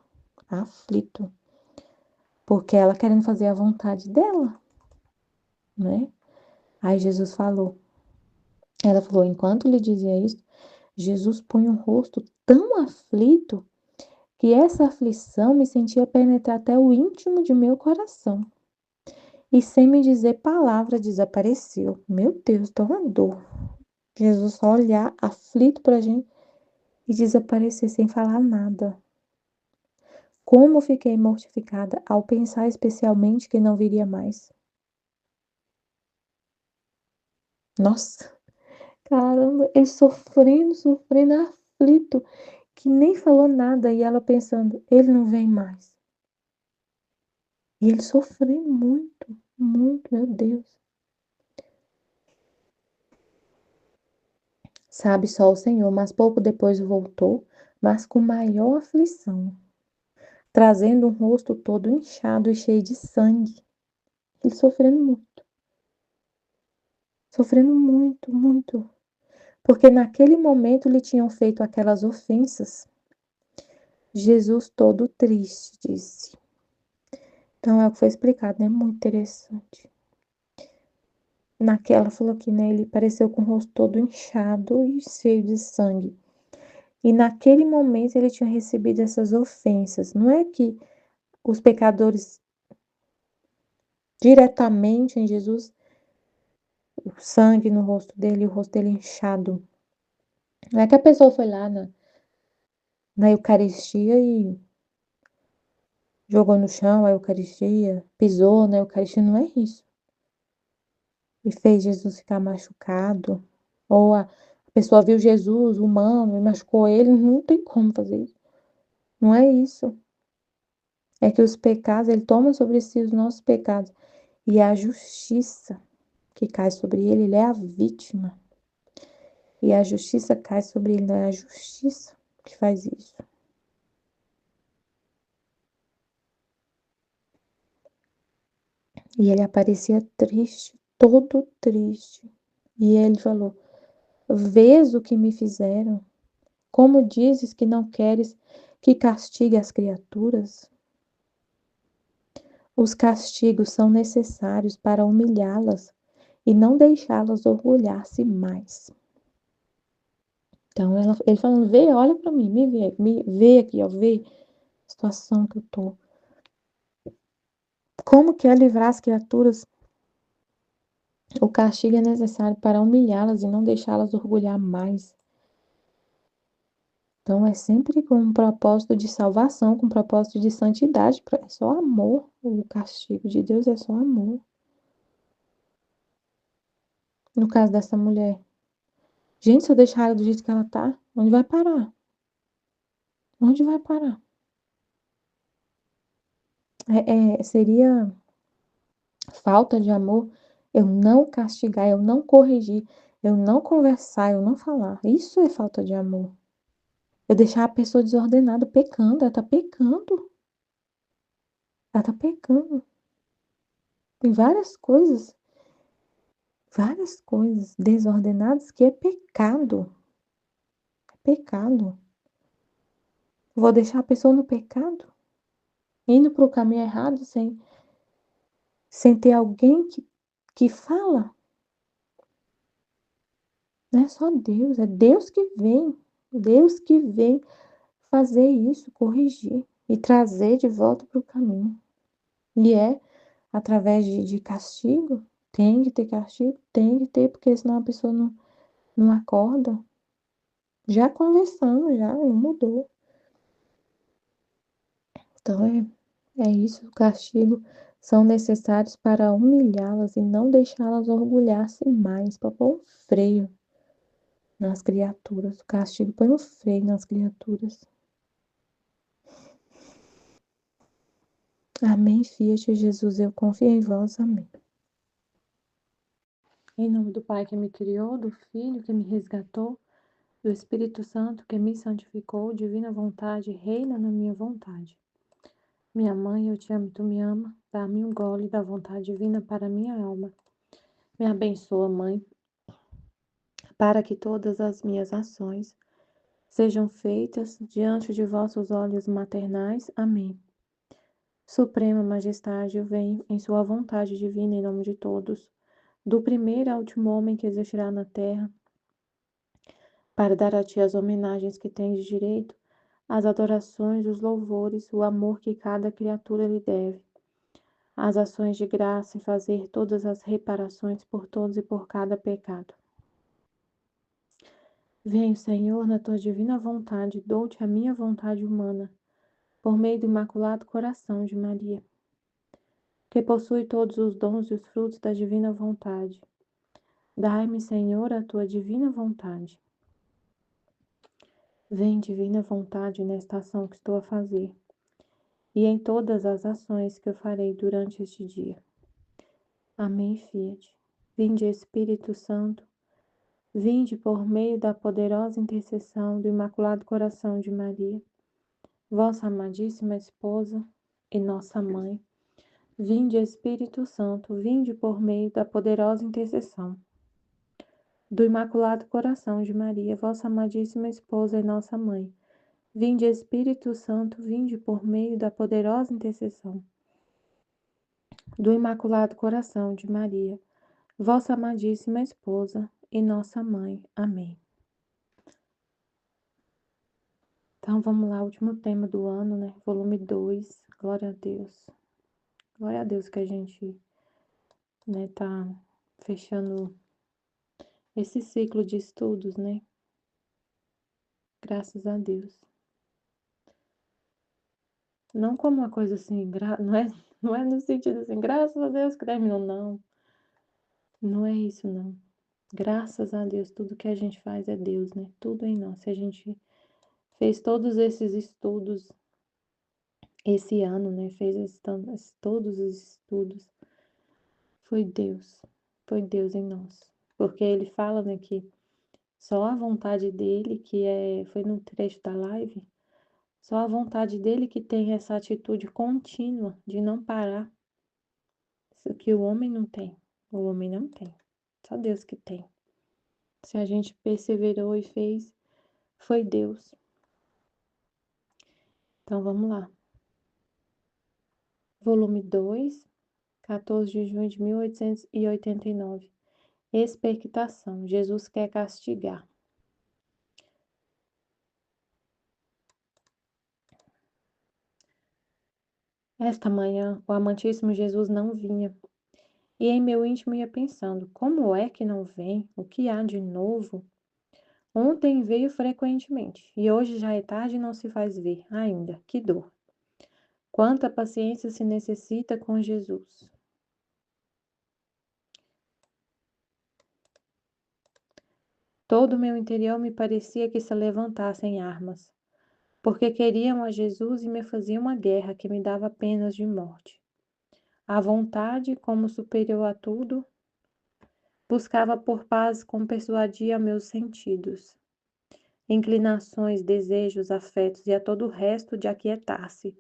aflito, porque ela querendo fazer a vontade dela, né? Aí Jesus falou, ela falou, enquanto lhe dizia isso, Jesus punha o rosto tão aflito que essa aflição me sentia penetrar até o íntimo de meu coração. E sem me dizer palavra desapareceu. Meu Deus, dá uma dor. Jesus só olhar aflito pra gente e desaparecer sem falar nada. Como fiquei mortificada ao pensar especialmente que não viria mais. Nossa, caramba, ele sofrendo, sofrendo, aflito, que nem falou nada e ela pensando, ele não vem mais. E ele sofrendo muito, muito, meu Deus. Sabe só o Senhor, mas pouco depois voltou, mas com maior aflição, trazendo um rosto todo inchado e cheio de sangue. Ele sofrendo muito, muito. Porque naquele momento lhe tinham feito aquelas ofensas. Jesus todo triste, disse. Então é o que foi explicado, né? Muito interessante. Naquela falou que, né, ele pareceu com o rosto todo inchado e cheio de sangue. E naquele momento ele tinha recebido essas ofensas. Não é que os pecadores diretamente em Jesus, o sangue no rosto dele, o rosto dele inchado. Não é que a pessoa foi lá na Eucaristia e jogou no chão a Eucaristia, pisou na Eucaristia, não é isso. E fez Jesus ficar machucado. Ou a pessoa viu Jesus humano e machucou ele, não tem como fazer isso. Não é isso. É que os pecados, ele toma sobre si os nossos pecados. E a justiça que cai sobre ele, ele é a vítima. E a justiça cai sobre ele, não é a justiça que faz isso. E ele aparecia triste, todo triste. E ele falou: Vês o que me fizeram? Como dizes que não queres que castigue as criaturas? Os castigos são necessários para humilhá-las e não deixá-las orgulhar-se mais. Então, ele falando, vê, olha para mim, me vê aqui, ó, vê a situação que eu tô. Como que é livrar as criaturas? O castigo é necessário para humilhá-las e não deixá-las orgulhar mais. Então, é sempre com um propósito de salvação, com um propósito de santidade. É só amor. O castigo de Deus é só amor. No caso dessa mulher. Gente, se eu deixar ela do jeito que ela tá, onde vai parar? Onde vai parar? Seria falta de amor eu não castigar, eu não corrigir, eu não conversar, eu não falar. Isso é falta de amor. Eu deixar a pessoa desordenada, pecando, ela tá pecando. Ela tá pecando. Tem várias coisas desordenadas que é pecado. É pecado. Vou deixar a pessoa no pecado, indo para o caminho errado, sem ter alguém que fala. Não é só Deus, é Deus que vem fazer isso, corrigir e trazer de volta para o caminho. E é através de castigo, tem que ter castigo, tem que ter, porque senão a pessoa não acorda. Já conversando, já não mudou. Então é isso, o castigo são necessários para humilhá-las e não deixá-las orgulhar-se mais, para pôr um freio nas criaturas. O castigo põe um freio nas criaturas. Amém, Fiat Jesus, eu confio em vós. Amém. Em nome do Pai que me criou, do Filho que me resgatou, do Espírito Santo que me santificou, divina vontade, reina na minha vontade. Minha mãe, eu te amo e tu me ama, dá-me um gole da vontade divina para minha alma. Me abençoa, Mãe, para que todas as minhas ações sejam feitas diante de vossos olhos maternais. Amém. Suprema Majestade, vem em sua vontade divina em nome de todos, do primeiro ao último homem que existirá na terra, para dar a ti as homenagens que tens direito, as adorações, os louvores, o amor que cada criatura lhe deve, as ações de graça e fazer todas as reparações por todos e por cada pecado. Venho, Senhor, na tua divina vontade, dou-te a minha vontade humana, por meio do Imaculado Coração de Maria, que possui todos os dons e os frutos da divina vontade. Dai-me, Senhor, a tua divina vontade. Vem, divina vontade, nesta ação que estou a fazer, e em todas as ações que eu farei durante este dia. Amém, Fiat. Vinde, Espírito Santo, vinde por meio da poderosa intercessão do Imaculado Coração de Maria, vossa amadíssima esposa e nossa mãe. Vinde, Espírito Santo, vinde por meio da poderosa intercessão do Imaculado Coração de Maria, vossa amadíssima esposa e nossa mãe. Vinde, Espírito Santo, vinde por meio da poderosa intercessão do Imaculado Coração de Maria, vossa amadíssima esposa e nossa mãe. Amém. Então vamos lá, último tema do ano, né? Volume 2. Glória a Deus. Glória a Deus que a gente, né, tá fechando esse ciclo de estudos, né? Graças a Deus. Não como uma coisa assim, não é no sentido assim, graças a Deus que terminou, não. Não é isso, não. Graças a Deus, tudo que a gente faz é Deus, né? Tudo em nós. Se a gente fez todos esses estudos esse ano, né? Todos os estudos, foi Deus em nós. Porque ele fala, né, que só a vontade dele, foi no trecho da live, só a vontade dele que tem essa atitude contínua de não parar. Isso que o homem não tem. O homem não tem. Só Deus que tem. Se a gente perseverou e fez, foi Deus. Então vamos lá. Volume 2, 14 de junho de 1889. Expectação. Jesus quer castigar. Esta manhã, o amantíssimo Jesus não vinha. E em meu íntimo ia pensando, como é que não vem? O que há de novo? Ontem veio frequentemente, e hoje já é tarde e não se faz ver ainda. Que dor! Quanta paciência se necessita com Jesus. Todo o meu interior me parecia que se levantasse em armas, porque queriam a Jesus e me faziam uma guerra que me dava penas de morte. A vontade, como superior a tudo, buscava por paz como persuadia meus sentidos, inclinações, desejos, afetos e a todo o resto de aquietar-se,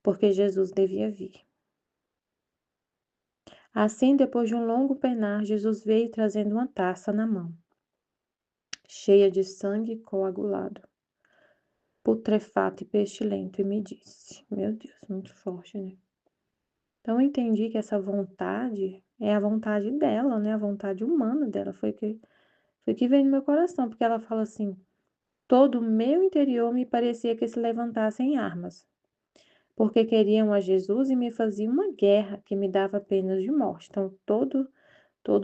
porque Jesus devia vir. Assim, depois de um longo penar, Jesus veio trazendo uma taça na mão, cheia de sangue coagulado, putrefato e pestilento, e me disse, meu Deus, muito forte, né? Então eu entendi que essa vontade é a vontade dela, né? A vontade humana dela, foi que veio no meu coração, porque ela fala assim, todo o meu interior me parecia que se levantasse em armas, porque queriam a Jesus e me faziam uma guerra que me dava penas de morte. Então todo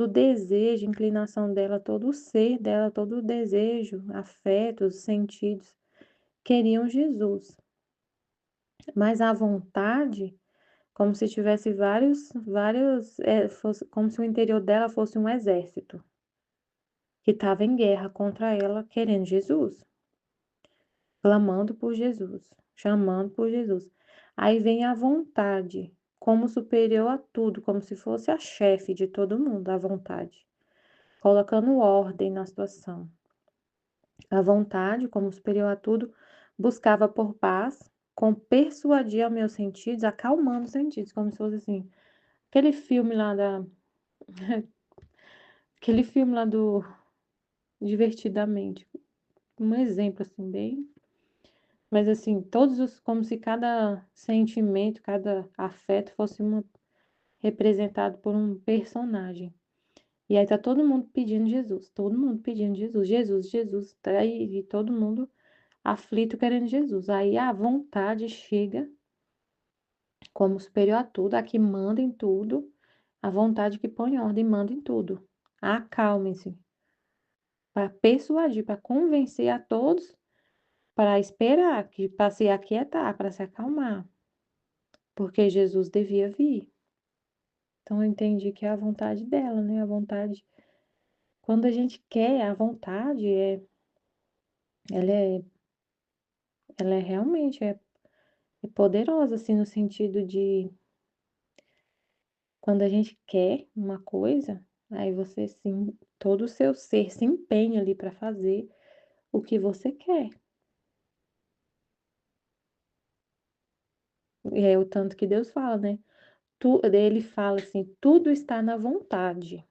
o desejo, inclinação dela, todo o ser dela, todo o desejo, afetos, sentidos, queriam Jesus. Mas a vontade, como se tivesse como se o interior dela fosse um exército que estava em guerra contra ela, querendo Jesus, clamando por Jesus, chamando por Jesus. Aí vem a vontade, como superior a tudo, como se fosse a chefe de todo mundo, a vontade, colocando ordem na situação. A vontade, como superior a tudo, buscava por paz, com persuadir aos meus sentidos, acalmando os sentidos, como se fosse assim, aquele filme lá aquele filme lá do Divertidamente, um exemplo assim bem, mas assim, como se cada sentimento, cada afeto fosse representado por um personagem. E aí tá todo mundo pedindo Jesus, todo mundo pedindo Jesus, Jesus, Jesus, tá aí, e todo mundo aflito querendo Jesus. Aí a vontade chega como superior a tudo, a que manda em tudo, a vontade que põe ordem e manda em tudo. Acalmem-se, para persuadir, para convencer a todos, para esperar, para se aquietar, para se acalmar, porque Jesus devia vir. Então eu entendi que é a vontade dela, né? A vontade, quando a gente quer, a vontade ela é, ela é realmente é poderosa, assim, no sentido de quando a gente quer uma coisa, aí você sim, todo o seu ser se empenha ali para fazer o que você quer. E é o tanto que Deus fala, né? Ele fala assim, tudo está na vontade.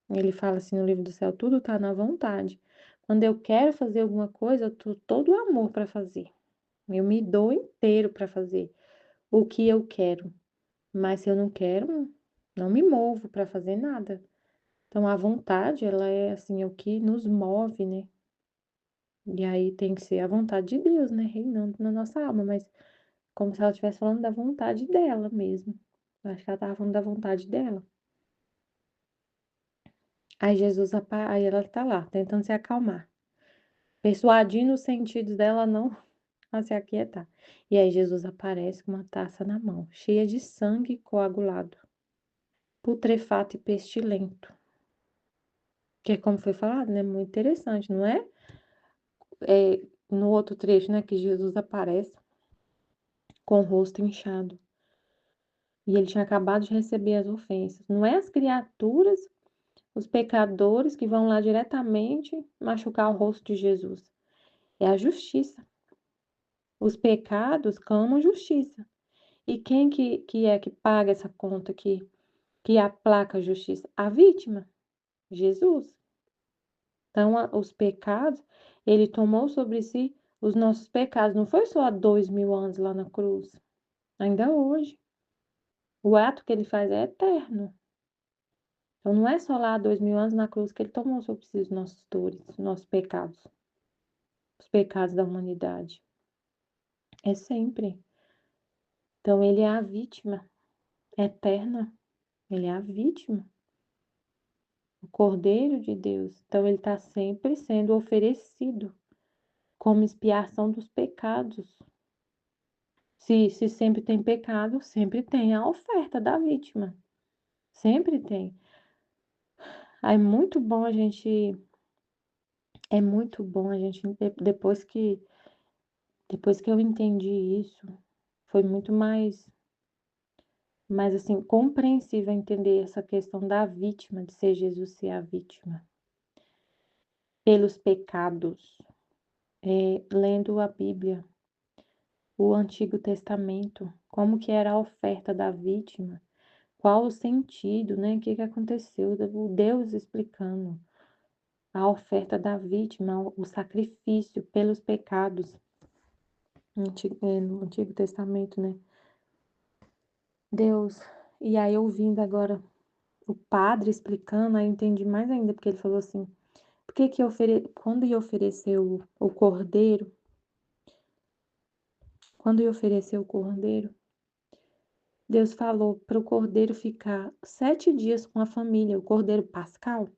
Ele fala assim no livro do céu, tudo está na vontade. Quando eu quero fazer alguma coisa, eu tô todo amor para fazer. Eu me dou inteiro para fazer o que eu quero. Mas se eu não quero, não me movo para fazer nada. Então a vontade, ela é assim, é o que nos move, né? E aí tem que ser a vontade de Deus, né? Reinando na nossa alma, mas como se ela estivesse falando da vontade dela mesmo. Eu acho que ela estava falando da vontade dela. Aí aí ela tá lá, tentando se acalmar, persuadindo os sentidos dela a se aquietar. E aí Jesus aparece com uma taça na mão, cheia de sangue coagulado, putrefato e pestilento. Que é como foi falado, né? Muito interessante, não é? No outro trecho, né, que Jesus aparece com o rosto inchado. E ele tinha acabado de receber as ofensas. Não é as criaturas, os pecadores que vão lá diretamente machucar o rosto de Jesus. É a justiça. Os pecados clamam justiça. E quem que é que paga essa conta que aplaca a justiça? A vítima, Jesus. Então, os pecados, ele tomou sobre si os nossos pecados. Não foi só há 2000 anos lá na cruz. Ainda hoje. O ato que ele faz é eterno. Então, não é só lá há 2000 anos na cruz que ele tomou sobre si os nossos dores, os nossos pecados, os pecados da humanidade. É sempre. Então, ele é a vítima eterna. Ele é a vítima, o Cordeiro de Deus. Então, ele está sempre sendo oferecido como expiação dos pecados. Se sempre tem pecado, sempre tem a oferta da vítima. Sempre tem. Aí é muito bom a gente, depois que eu entendi isso, foi muito mais assim, compreensível entender essa questão da vítima, de ser Jesus ser a vítima pelos pecados. Lendo a Bíblia, o Antigo Testamento, como que era a oferta da vítima, qual o sentido, né? O que que aconteceu, o Deus explicando a oferta da vítima, o sacrifício pelos pecados no Antigo Testamento, né? Deus, e aí ouvindo agora o padre explicando, aí eu entendi mais ainda, porque ele falou assim, por que que quando ia oferecer o cordeiro, quando ia oferecer o cordeiro, Deus falou para o cordeiro ficar 7 dias com a família, o cordeiro pascal.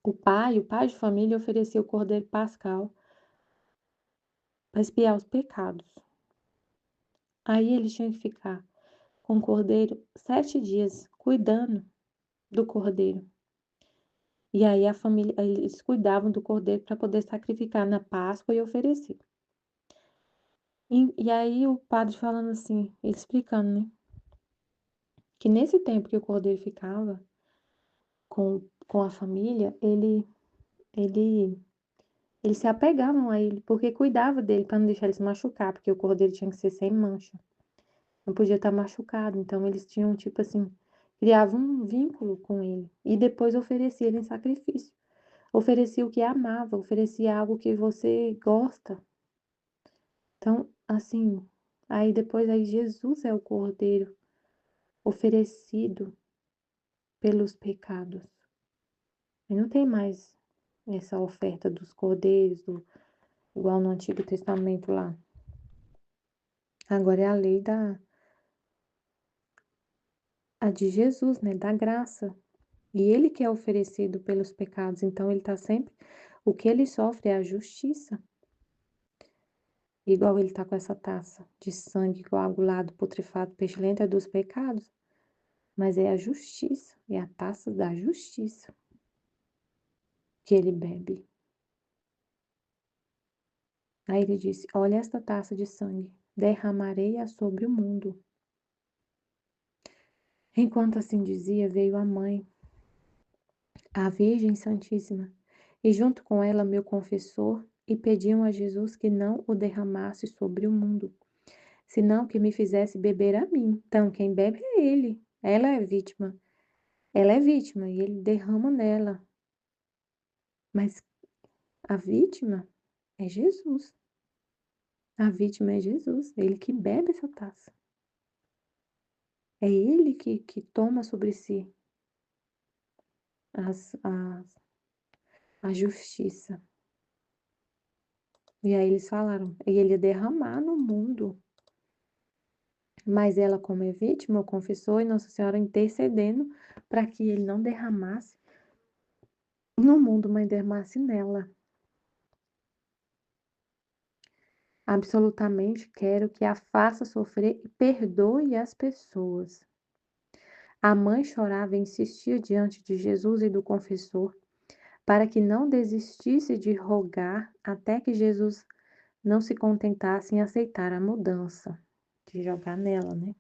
O pai de família, ofereceu o cordeiro pascal para expiar os pecados. Aí ele tinha que ficar com o cordeiro 7 dias, cuidando do cordeiro. E aí a família, eles cuidavam do cordeiro para poder sacrificar na Páscoa e oferecer. E aí o padre falando assim, ele explicando, né? Que nesse tempo que o cordeiro ficava com a família, ele, eles se apegavam a ele, porque cuidava dele para não deixar ele se machucar, porque o cordeiro tinha que ser sem mancha. Não podia estar machucado. Então eles tinham, tipo assim, criava um vínculo com ele e depois oferecia ele em sacrifício. Oferecia o que amava, oferecia algo que você gosta. Então, assim, aí Jesus é o Cordeiro oferecido pelos pecados. E não tem mais essa oferta dos cordeiros, igual no Antigo Testamento lá. Agora é a lei a de Jesus, né? Da graça. E ele que é oferecido pelos pecados. Então ele está sempre. O que ele sofre é a justiça. Igual ele está com essa taça de sangue coagulado, putrefado, pestilento, é dos pecados. Mas é a justiça. É a taça da justiça que ele bebe. Aí ele disse: Olha esta taça de sangue, derramarei-a sobre o mundo. Enquanto assim dizia, veio a mãe, a Virgem Santíssima, e junto com ela meu confessor, e pediam a Jesus que não o derramasse sobre o mundo, senão que me fizesse beber a mim. Então, quem bebe é ele. Ela é vítima. Ela é vítima e ele derrama nela. Mas a vítima é Jesus. A vítima é Jesus, ele que bebe essa taça. É ele que toma sobre si as, as, a justiça. E aí eles falaram, e ele ia derramar no mundo. Mas ela, como é vítima, o confessou e Nossa Senhora intercedendo para que ele não derramasse no mundo, mas derramasse nela. Absolutamente quero que a faça sofrer e perdoe as pessoas. A mãe chorava e insistia diante de Jesus e do confessor para que não desistisse de rogar até que Jesus não se contentasse em aceitar a mudança, de jogar nela, né?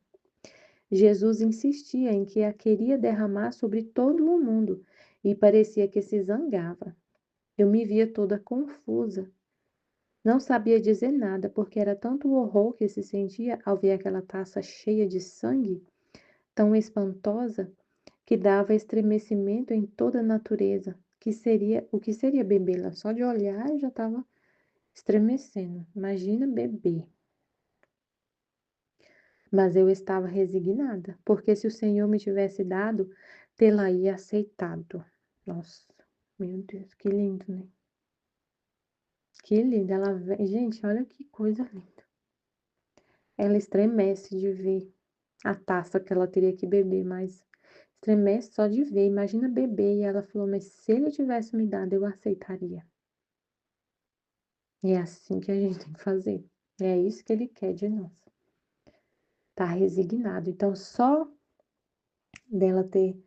Jesus insistia em que a queria derramar sobre todo o mundo e parecia que se zangava. Eu me via toda confusa. Não sabia dizer nada, porque era tanto o horror que se sentia ao ver aquela taça cheia de sangue, tão espantosa, que dava estremecimento em toda a natureza, o que seria bebê-la? Só de olhar eu já estava estremecendo. Imagina beber. Mas eu estava resignada, porque se o Senhor me tivesse dado, tê-la-ia aceitado. Nossa, meu Deus, que lindo, né? Que lindo. Ela vem. Gente, olha que coisa linda. Ela estremece de ver a taça que ela teria que beber, mas estremece só de ver. Imagina beber. E ela falou: Mas se ele tivesse me dado, eu aceitaria. E é assim que a gente tem que fazer. É isso que ele quer de nós. Tá resignado. Então, só dela ter,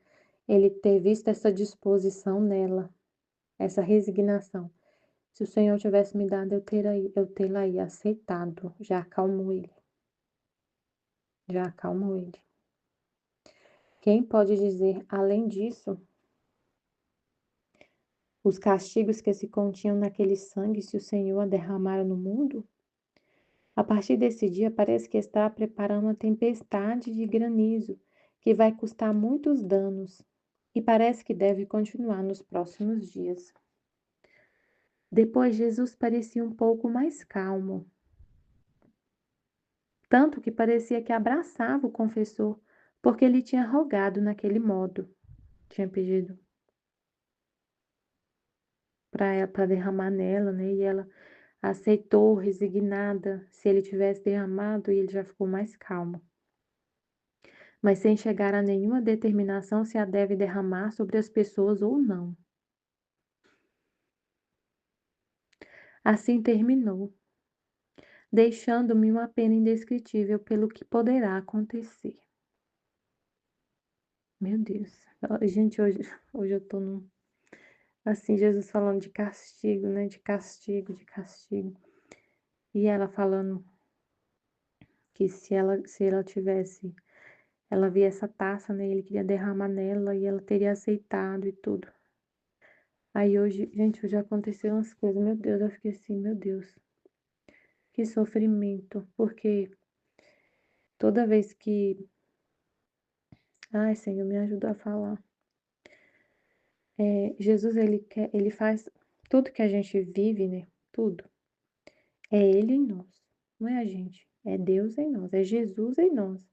ele ter visto essa disposição nela, essa resignação. Se o Senhor tivesse me dado, eu tê-la-ia aceitado. Já acalmou ele. Já acalmou ele. Quem pode dizer, além disso, os castigos que se continham naquele sangue, se o Senhor a derramara no mundo? A partir desse dia, parece que está preparando uma tempestade de granizo que vai custar muitos danos e parece que deve continuar nos próximos dias. Depois, Jesus parecia um pouco mais calmo, tanto que parecia que abraçava o confessor, porque ele tinha rogado naquele modo, tinha pedido para derramar nela, né? E ela aceitou, resignada. Se ele tivesse derramado, ele já ficou mais calmo, mas sem chegar a nenhuma determinação se a deve derramar sobre as pessoas ou não. Assim terminou, deixando-me uma pena indescritível pelo que poderá acontecer. Meu Deus. Gente, hoje eu tô num. Assim, Jesus falando de castigo, né? De castigo, de castigo. E ela falando que se ela tivesse. Ela via essa taça, né? Ele queria derramar nela e ela teria aceitado e tudo. Aí hoje, gente, hoje aconteceram umas coisas. Meu Deus, eu fiquei assim, meu Deus. Que sofrimento. Porque toda vez que Ai, Senhor, me ajuda a falar. Jesus, ele faz tudo que a gente vive, né? Tudo. É Ele em nós, não é a gente. É Deus em nós, é Jesus em nós.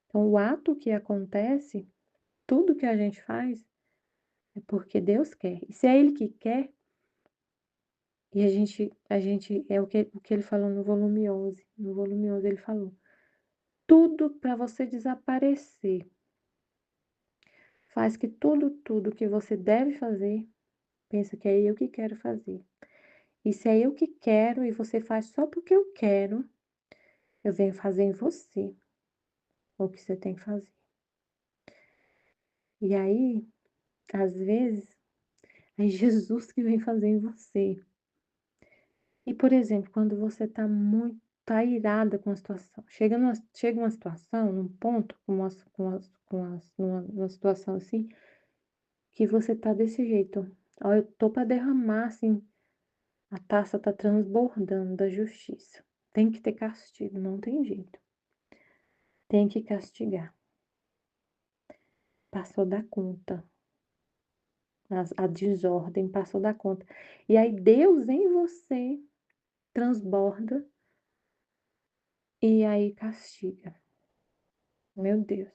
Então, o ato que acontece, tudo que a gente faz, é porque Deus quer. E se é Ele que quer, e a gente é o que ele falou no volume 11. No volume 11 ele falou: tudo para você desaparecer. Faz que tudo que você deve fazer, pensa que é eu que quero fazer. E se é eu que quero e você faz só porque eu quero, eu venho fazer em você o que você tem que fazer. E aí, às vezes, é Jesus que vem fazer em você. E, por exemplo, quando você tá irada com a situação, chega uma situação, num ponto, numa situação assim, que você tá desse jeito. Ó, eu tô para derramar, assim, a taça tá transbordando da justiça. Tem que ter castigo, não tem jeito. Tem que castigar. Passou da conta. A desordem passou da conta. E aí Deus em você transborda e aí castiga. Meu Deus.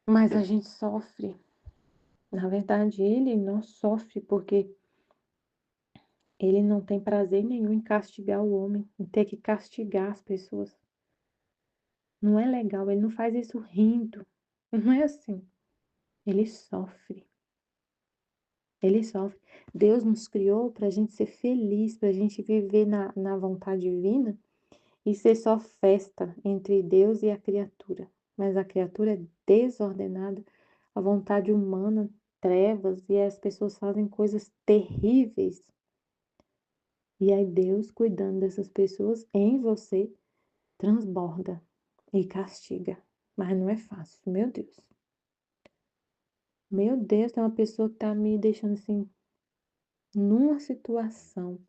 Mas a gente sofre. Na verdade, ele não sofre porque ele não tem prazer nenhum em castigar o homem, em ter que castigar as pessoas. Não é legal, ele não faz isso rindo. Não é assim. Ele sofre. Ele sofre. Deus nos criou para a gente ser feliz, para a gente viver na vontade divina e ser só festa entre Deus e a criatura. Mas a criatura é desordenada, a vontade humana, trevas, e as pessoas fazem coisas terríveis. E aí Deus, cuidando dessas pessoas, em você, transborda e castiga. Mas não é fácil, meu Deus. Meu Deus, tem uma pessoa que tá me deixando assim, numa situação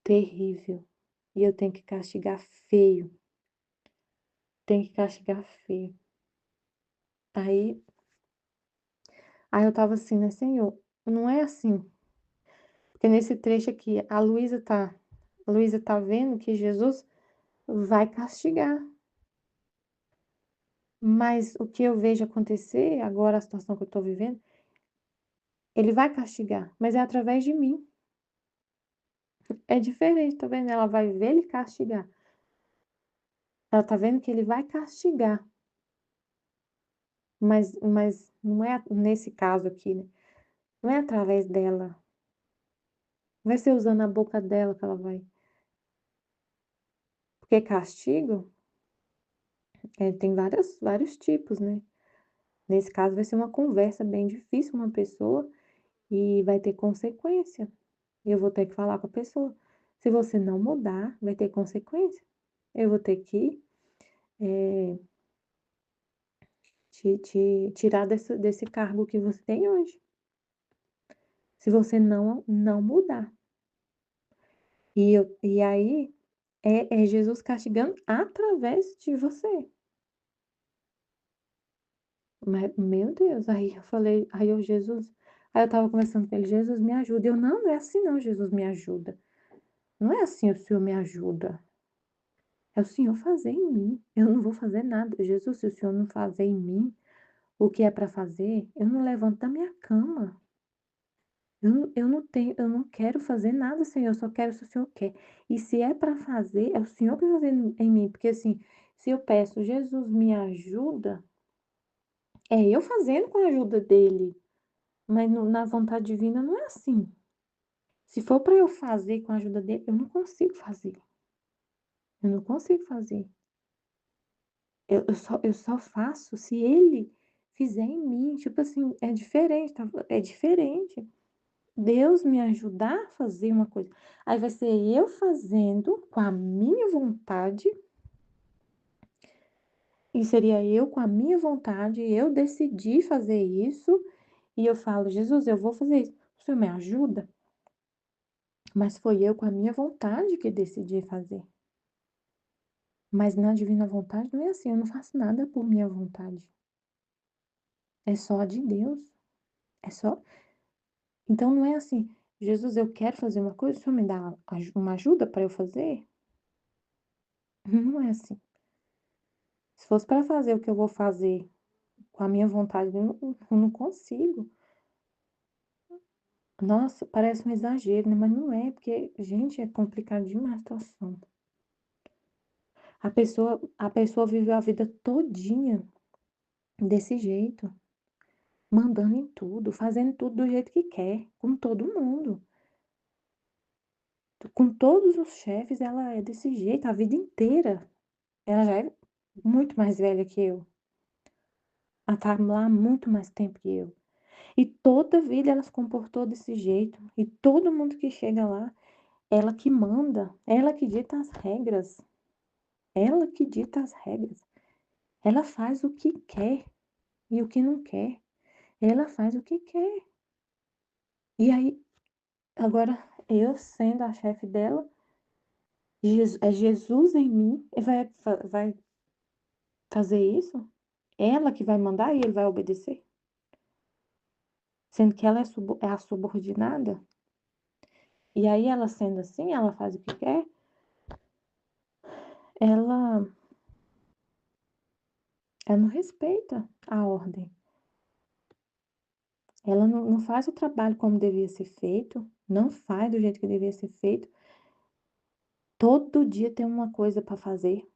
terrível. E eu tenho que castigar feio. Tenho que castigar feio. Aí Aí eu tava assim, né, Senhor, não é assim. Porque nesse trecho aqui, a Luísa tá vendo que Jesus vai castigar. Mas o que eu vejo acontecer, agora a situação que eu tô vivendo, ele vai castigar, mas é através de mim. É diferente, tá vendo? Ela vai ver ele castigar. Ela tá vendo que ele vai castigar. Mas não é nesse caso aqui, né? Não é através dela. Não vai ser usando a boca dela que ela vai. Porque castigo tem vários tipos, né? Nesse caso, vai ser uma conversa bem difícil com uma pessoa e vai ter consequência. Eu vou ter que falar com a pessoa. Se você não mudar, vai ter consequência. Eu vou ter que te tirar desse cargo que você tem hoje. Se você não mudar. E aí é Jesus castigando através de você. Mas, meu Deus, aí eu falei, aí eu tava conversando com ele, Jesus me ajuda. Não é assim não, Jesus me ajuda. Não é assim, o Senhor me ajuda. É o Senhor fazer em mim. Eu não vou fazer nada. Jesus, se o Senhor não fazer em mim o que é para fazer, eu não levanto da minha cama. Eu não quero fazer nada, Senhor. Eu só quero se o Senhor quer. E se é para fazer, é o Senhor que vai fazer em mim. Porque assim, se eu peço, Jesus me ajuda, é eu fazendo com a ajuda dele. Mas na vontade divina não é assim. Se for para eu fazer com a ajuda dele, eu não consigo fazer. Eu não consigo fazer. Eu só faço se ele fizer em mim. Tipo assim, é diferente, tá? É diferente. Deus me ajudar a fazer uma coisa. Aí vai ser eu fazendo com a minha vontade. E seria eu com a minha vontade, eu decidi fazer isso. E eu falo, Jesus, eu vou fazer isso. O Senhor me ajuda? Mas foi eu com a minha vontade que decidi fazer. Mas na divina vontade não é assim, eu não faço nada por minha vontade. É só a de Deus. É só. Então não é assim, Jesus, eu quero fazer uma coisa, o senhor me dá uma ajuda para eu fazer? Não é assim. Se fosse para fazer o que eu vou fazer com a minha vontade, eu não consigo. Nossa, parece um exagero, né? Mas não é, porque, gente, é complicado demais a situação. A pessoa viveu a vida todinha desse jeito, mandando em tudo, fazendo tudo do jeito que quer, com todo mundo. Com todos os chefes, ela é desse jeito a vida inteira. Ela já é muito mais velha que eu. Ela tá lá há muito mais tempo que eu. E toda vida ela se comportou desse jeito. E todo mundo que chega lá, ela que manda, ela que dita as regras. Ela que dita as regras. Ela faz o que quer e o que não quer. Ela faz o que quer. E aí, agora, eu sendo a chefe dela, é Jesus em mim, e vai fazer isso? Ela que vai mandar e ele vai obedecer? Sendo que ela é a subordinada? E aí, ela sendo assim, ela faz o que quer, ela, ela não respeita a ordem. Ela não faz o trabalho como devia ser feito, não faz do jeito que devia ser feito. Todo dia tem uma coisa para fazer.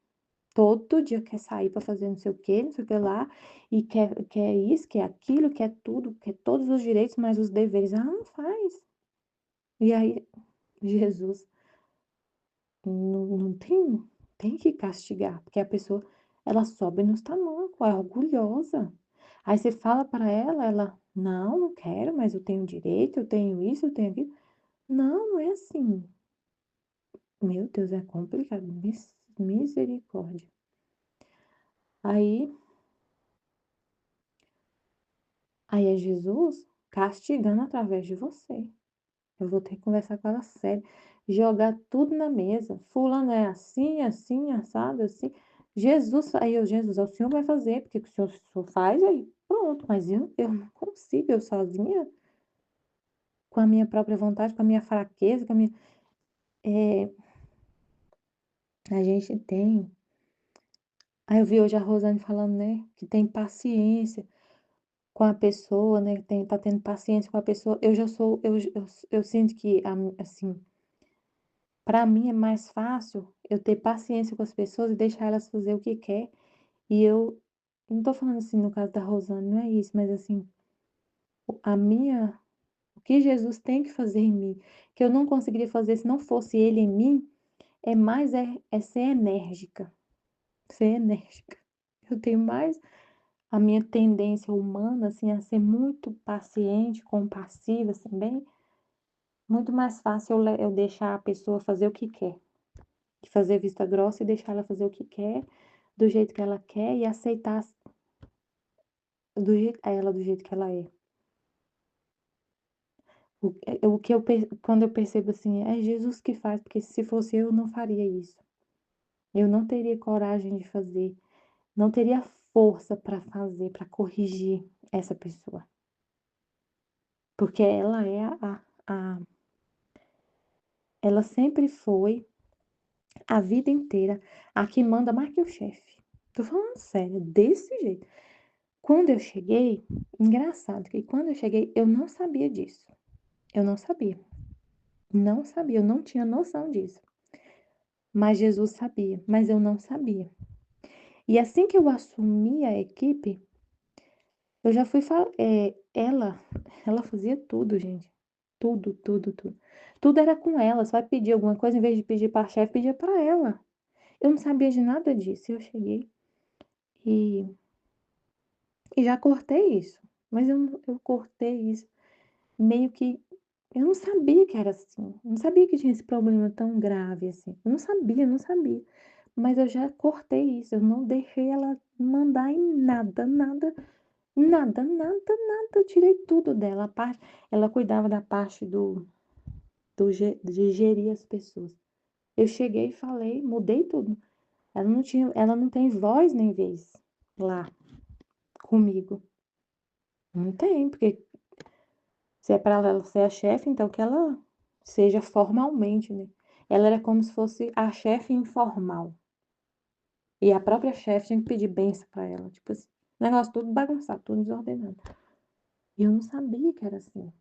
Todo dia quer sair para fazer não sei o quê, não sei o que lá, e quer isso, quer aquilo, quer tudo, quer todos os direitos, mas os deveres ela não faz. E aí, Jesus não tem que castigar, porque a pessoa, ela sobe nos tamancos, é orgulhosa. Aí você fala para ela, não quero, mas eu tenho direito, eu tenho isso, eu tenho aquilo. Não, não é assim. Meu Deus, é complicado. Misericórdia. Aí, aí é Jesus castigando através de você. Eu vou ter que conversar com ela sério, jogar tudo na mesa. Fulano é assim, assim, assado, assim. Jesus, o senhor vai fazer, porque o senhor faz aí, pronto. Mas eu não consigo, eu sozinha, com a minha própria vontade, com a minha fraqueza, com a minha. É, a gente tem. Aí eu vi hoje a Rosane falando, né, que tem paciência com a pessoa, né, tá tendo paciência com a pessoa. Eu já sou, eu sinto que, assim, para mim é mais fácil eu ter paciência com as pessoas e deixar elas fazer o que quer. E eu não tô falando assim no caso da Rosane, não é isso, mas assim, a minha, o que Jesus tem que fazer em mim, que eu não conseguiria fazer se não fosse ele em mim, é ser enérgica, ser enérgica. Eu tenho mais a minha tendência humana, assim, a ser muito paciente, compassiva, assim, bem, muito mais fácil eu deixar a pessoa fazer o que quer, de fazer vista grossa e deixar ela fazer o que quer, do jeito que ela quer e aceitar ela do jeito que ela é. O que quando eu percebo assim, é Jesus que faz, porque se fosse eu não faria isso. Eu não teria coragem de fazer, não teria força para fazer, para corrigir essa pessoa. Porque ela é ela sempre foi, a vida inteira, a que manda mais que o chefe. Tô falando sério, desse jeito. Quando eu cheguei, engraçado que quando eu cheguei, eu não sabia disso. Eu não sabia. Não sabia, eu não tinha noção disso. Mas Jesus sabia, mas eu não sabia. E assim que eu assumi a equipe, eu já fui falar. Ela fazia tudo, gente. Tudo, tudo, tudo. Tudo era com ela. Só pedir alguma coisa, em vez de pedir para a chefe, pedia para ela. Eu não sabia de nada disso. Eu cheguei e, e já cortei isso. Mas eu cortei isso meio que. Eu não sabia que era assim. Eu não sabia que tinha esse problema tão grave assim. Eu não sabia, não sabia. Mas eu já cortei isso. Eu não deixei ela mandar em nada, nada, nada, nada, nada. Eu tirei tudo dela. Ela cuidava da parte de gerir as pessoas. Eu cheguei e falei, mudei tudo. ela não tem voz nem vez lá comigo. Não tem, porque se é para ela ser a chefe, então que ela seja formalmente, né? Ela era como se fosse a chefe informal. E a própria chefe tinha que pedir benção para ela. Tipo assim, negócio tudo bagunçado, tudo desordenado. E eu não sabia que era assim.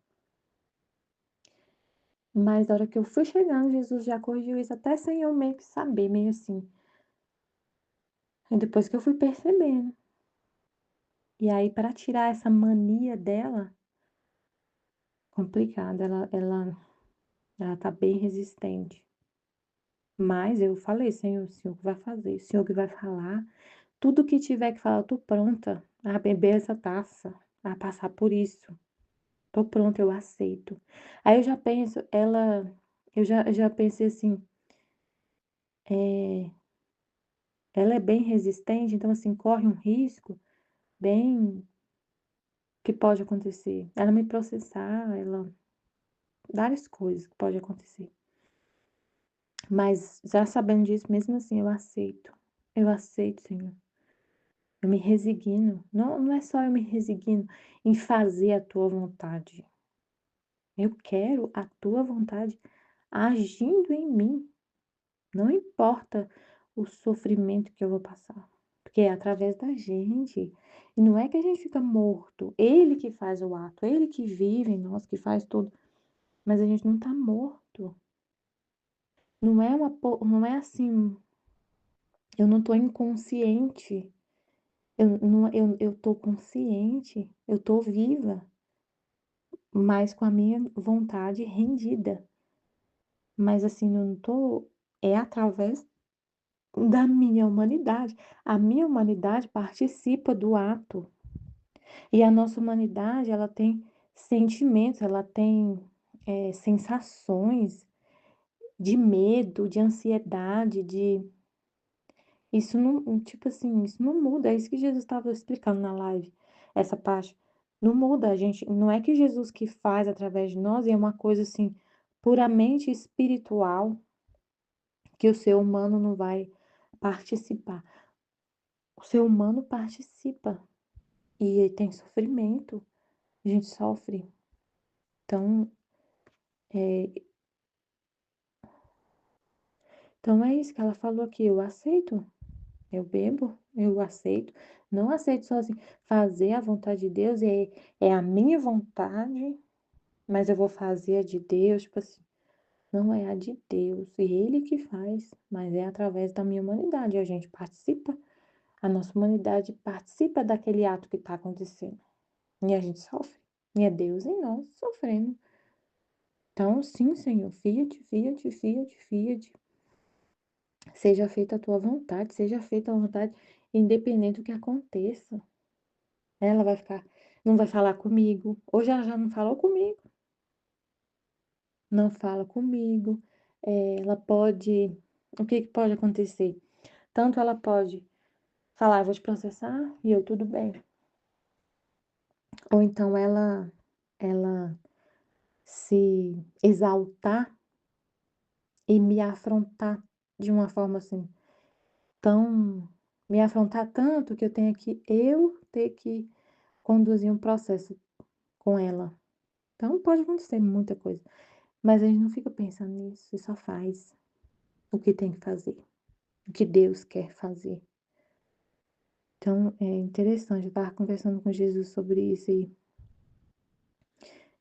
Mas na hora que eu fui chegando, Jesus já corrigiu isso, até sem eu meio que saber, meio assim. E depois que eu fui percebendo. E aí, para tirar essa mania dela, complicado, ela tá bem resistente. Mas eu falei, Senhor, o Senhor que vai fazer, o Senhor que vai falar. Tudo que tiver que falar, eu tô pronta a beber essa taça, a passar por isso. Tô pronta, eu aceito. Aí eu já penso, eu já pensei assim, é, ela é bem resistente, então assim, corre um risco bem que pode acontecer. Ela me processar, várias coisas que pode acontecer. Mas já sabendo disso, mesmo assim, eu aceito. Eu aceito, Senhor. Eu me resigno. Não, não é só eu me resigno em fazer a tua vontade. Eu quero a tua vontade agindo em mim. Não importa o sofrimento que eu vou passar. Porque é através da gente. E não é que a gente fica morto. Ele que faz o ato, ele que vive em nós, que faz tudo. Mas a gente não tá morto. Não é assim, eu não tô inconsciente. Eu tô consciente, eu tô viva, mas com a minha vontade rendida. Mas assim, eu não tô. É através da minha humanidade. A minha humanidade participa do ato. E a nossa humanidade, ela tem sentimentos, ela tem sensações de medo, de ansiedade, de. Isso não, tipo assim, isso não muda. É isso que Jesus estava explicando na live, essa parte. Não muda, a gente. Não é que Jesus que faz através de nós, é uma coisa assim, puramente espiritual, que o ser humano não vai participar. O ser humano participa e tem sofrimento, a gente sofre. Então, é, então é isso que ela falou aqui. Eu aceito, eu bebo, eu aceito. Não aceito só assim, fazer a vontade de Deus é a minha vontade, mas eu vou fazer a de Deus, tipo assim. Não é a de Deus, e Ele que faz, mas é através da minha humanidade. A gente participa, a nossa humanidade participa daquele ato que está acontecendo. E a gente sofre. E é Deus em nós sofrendo. Então, sim, Senhor, fiat, fiat, fiat, fiat. Seja feita a tua vontade, seja feita a vontade, independente do que aconteça. Ela vai ficar, não vai falar comigo. Hoje ela já não falou comigo. Não fala comigo. Ela pode. O que que pode acontecer? Tanto ela pode falar, vou te processar, e eu tudo bem. Ou então ela se exaltar e me afrontar de uma forma assim, tão me afrontar tanto que eu ter que conduzir um processo com ela. Então pode acontecer muita coisa, mas a gente não fica pensando nisso e só faz o que tem que fazer, o que Deus quer fazer. Então é interessante, eu estava conversando com Jesus sobre isso e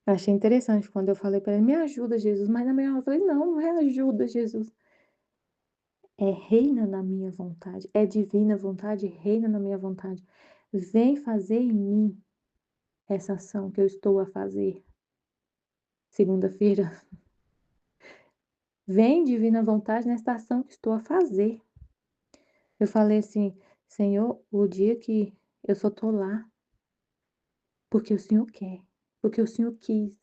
eu achei interessante quando eu falei para ele, me ajuda, Jesus, mas na minha hora eu falei, não, não é ajuda, Jesus. É reina na minha vontade, é divina vontade, reina na minha vontade. Vem fazer em mim essa ação que eu estou a fazer. Segunda-feira, vem divina vontade nesta ação que estou a fazer. Eu falei assim, Senhor, o dia que eu só tô lá porque o Senhor quer, porque o Senhor quis.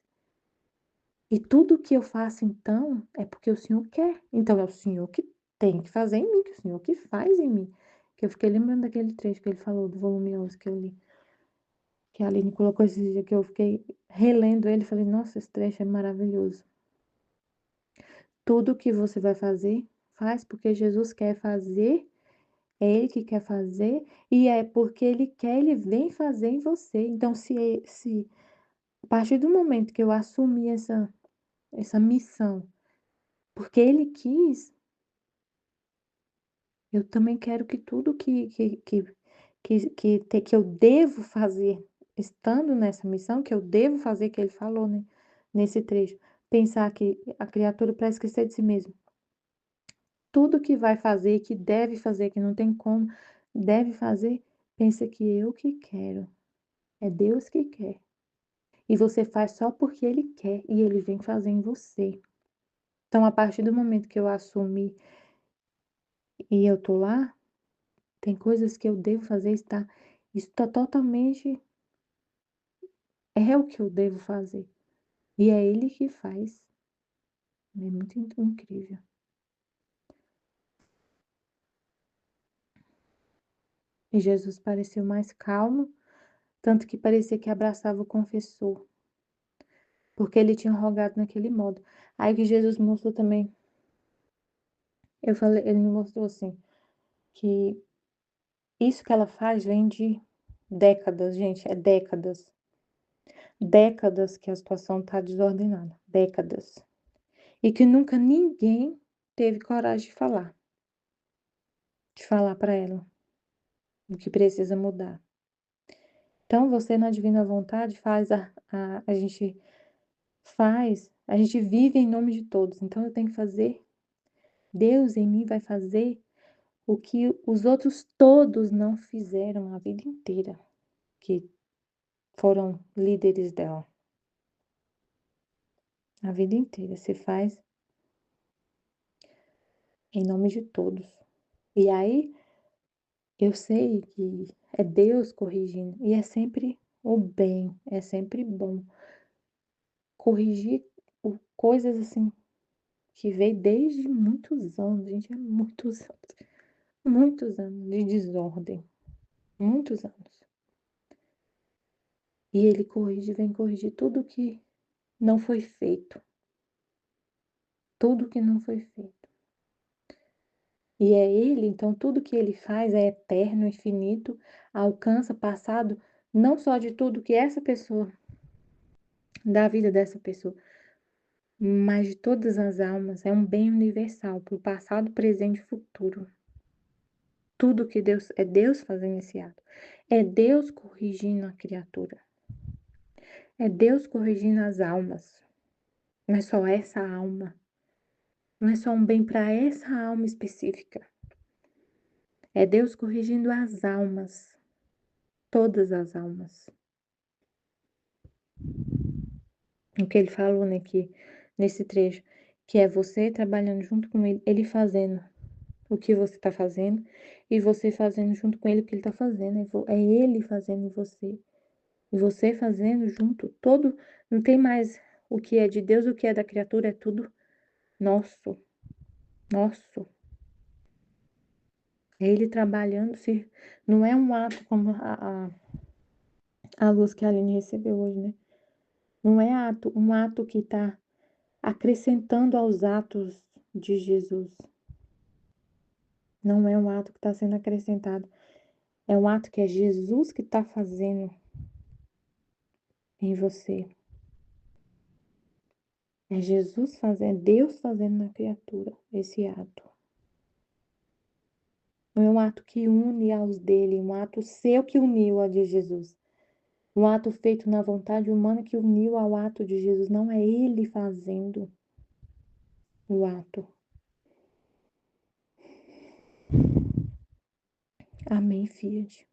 E tudo que eu faço então é porque o Senhor quer. Então é o Senhor que tem que fazer em mim, que o Senhor que faz em mim. Que eu fiquei lembrando daquele trecho que ele falou do volume 11 que eu li. Que a Aline colocou esse dia que eu fiquei relendo ele e falei, nossa, esse trecho é maravilhoso. Tudo que você vai fazer, faz porque Jesus quer fazer É Ele que quer fazer e é porque Ele quer, Ele vem fazer em você. Então, se a partir do momento que eu assumi essa missão, porque Ele quis, eu também quero que tudo que eu devo fazer estando nessa missão, que eu devo fazer, que Ele falou, né, nesse trecho, pensar que a criatura para esquecer de si mesmo. Tudo que vai fazer, que deve fazer, que não tem como, deve fazer, pensa que eu que quero. É Deus que quer. E você faz só porque Ele quer e Ele vem fazer em você. Então, a partir do momento que eu assumi e eu tô lá, tem coisas que eu devo fazer, está totalmente, é o que eu devo fazer. E é Ele que faz. É muito incrível. E Jesus pareceu mais calmo, tanto que parecia que abraçava o confessor, porque ele tinha rogado naquele modo. Aí que Jesus mostrou também, ele me mostrou assim, que isso que ela faz vem de décadas, gente, é décadas. Décadas que a situação está desordenada, décadas. E que nunca ninguém teve coragem de falar para ela o que precisa mudar. Então, você na divina vontade a gente vive em nome de todos. Então, eu tenho que fazer, Deus em mim vai fazer o que os outros todos não fizeram a vida inteira, que foram líderes dela. A vida inteira se faz em nome de todos. E aí eu sei que é Deus corrigindo e é sempre o bem, é sempre bom corrigir coisas assim que veio desde muitos anos, gente, é muitos anos de desordem, muitos anos. E ele corrige, vem corrigir tudo que não foi feito, tudo que não foi feito. E é ele, então tudo que ele faz é eterno, infinito, alcança passado, não só de tudo que essa pessoa, da vida dessa pessoa, mas de todas as almas, é um bem universal, para o passado, presente e futuro. Tudo que Deus, é Deus fazendo esse ato. É Deus corrigindo a criatura. É Deus corrigindo as almas. Não é só essa alma. Não é só um bem para essa alma específica. É Deus corrigindo as almas. Todas as almas. O que ele falou, né, que, nesse trecho, que é você trabalhando junto com ele, ele fazendo o que você está fazendo e você fazendo junto com ele o que ele está fazendo. É ele fazendo em você. E você fazendo junto, todo. Não tem mais o que é de Deus, o que é da criatura, é tudo nosso. Nosso. É ele trabalhando, se não é um ato como a luz que a Aline recebeu hoje, né? Não é um ato que está acrescentando aos atos de Jesus. Não é um ato que está sendo acrescentado. É um ato que é Jesus que está fazendo em você. É Jesus fazendo, é Deus fazendo na criatura esse ato. Não é um ato que une aos dele, um ato seu que uniu ao de Jesus. Um ato feito na vontade humana que uniu ao ato de Jesus. Não é ele fazendo o ato. Amém, Fiat.